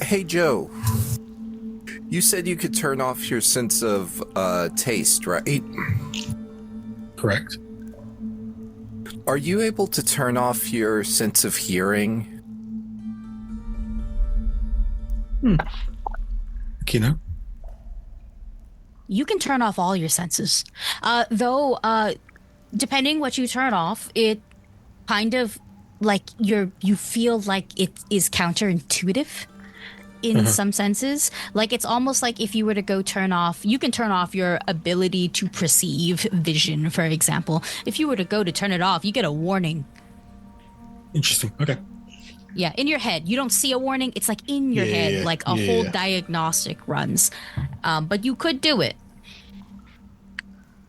Hey Joe, you said you could turn off your sense of taste, right? Correct. Are you able to turn off your sense of hearing? Kino? You can turn off all your senses. Though, depending what you turn off, it kind of like you feel like it is counterintuitive in some senses. Like it's almost like if you were to go turn off, you can turn off your ability to perceive vision, for example. If you were to go to turn it off, you get a warning. Interesting. Okay. Yeah, in your head. You don't see a warning. It's like in your head, like a whole diagnostic runs. But you could do it.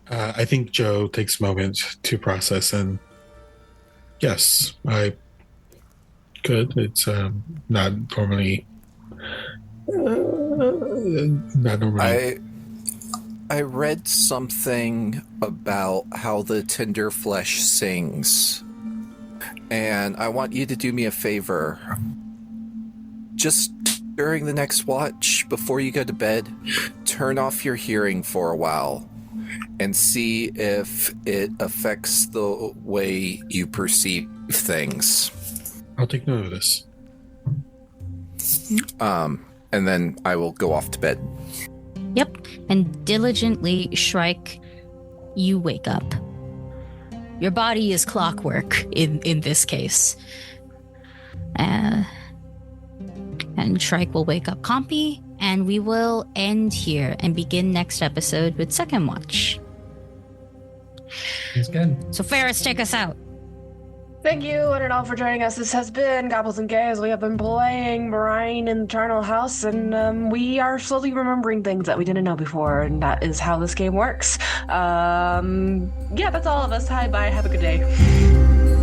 I think Joe takes a moment to process, and yes, I could. It's not normally. Not normally. I read something about how the tender flesh sings. And I want you to do me a favor. Just during the next watch, before you go to bed, turn off your hearing for a while and see if it affects the way you perceive things. I'll take note of this. And then I will go off to bed. Yep. And diligently, Shrike, you wake up. Your body is clockwork in this case. And Shrike will wake up Compy, and we will end here and begin next episode with Second Watch. It's good. So Farris, take us out. Thank you, one and all, for joining us. This has been Gobbles and Gays. We have been playing Brine in the Charnel house, and we are slowly remembering things that we didn't know before, and that is how this game works. Yeah, that's all of us. Hi, bye, have a good day.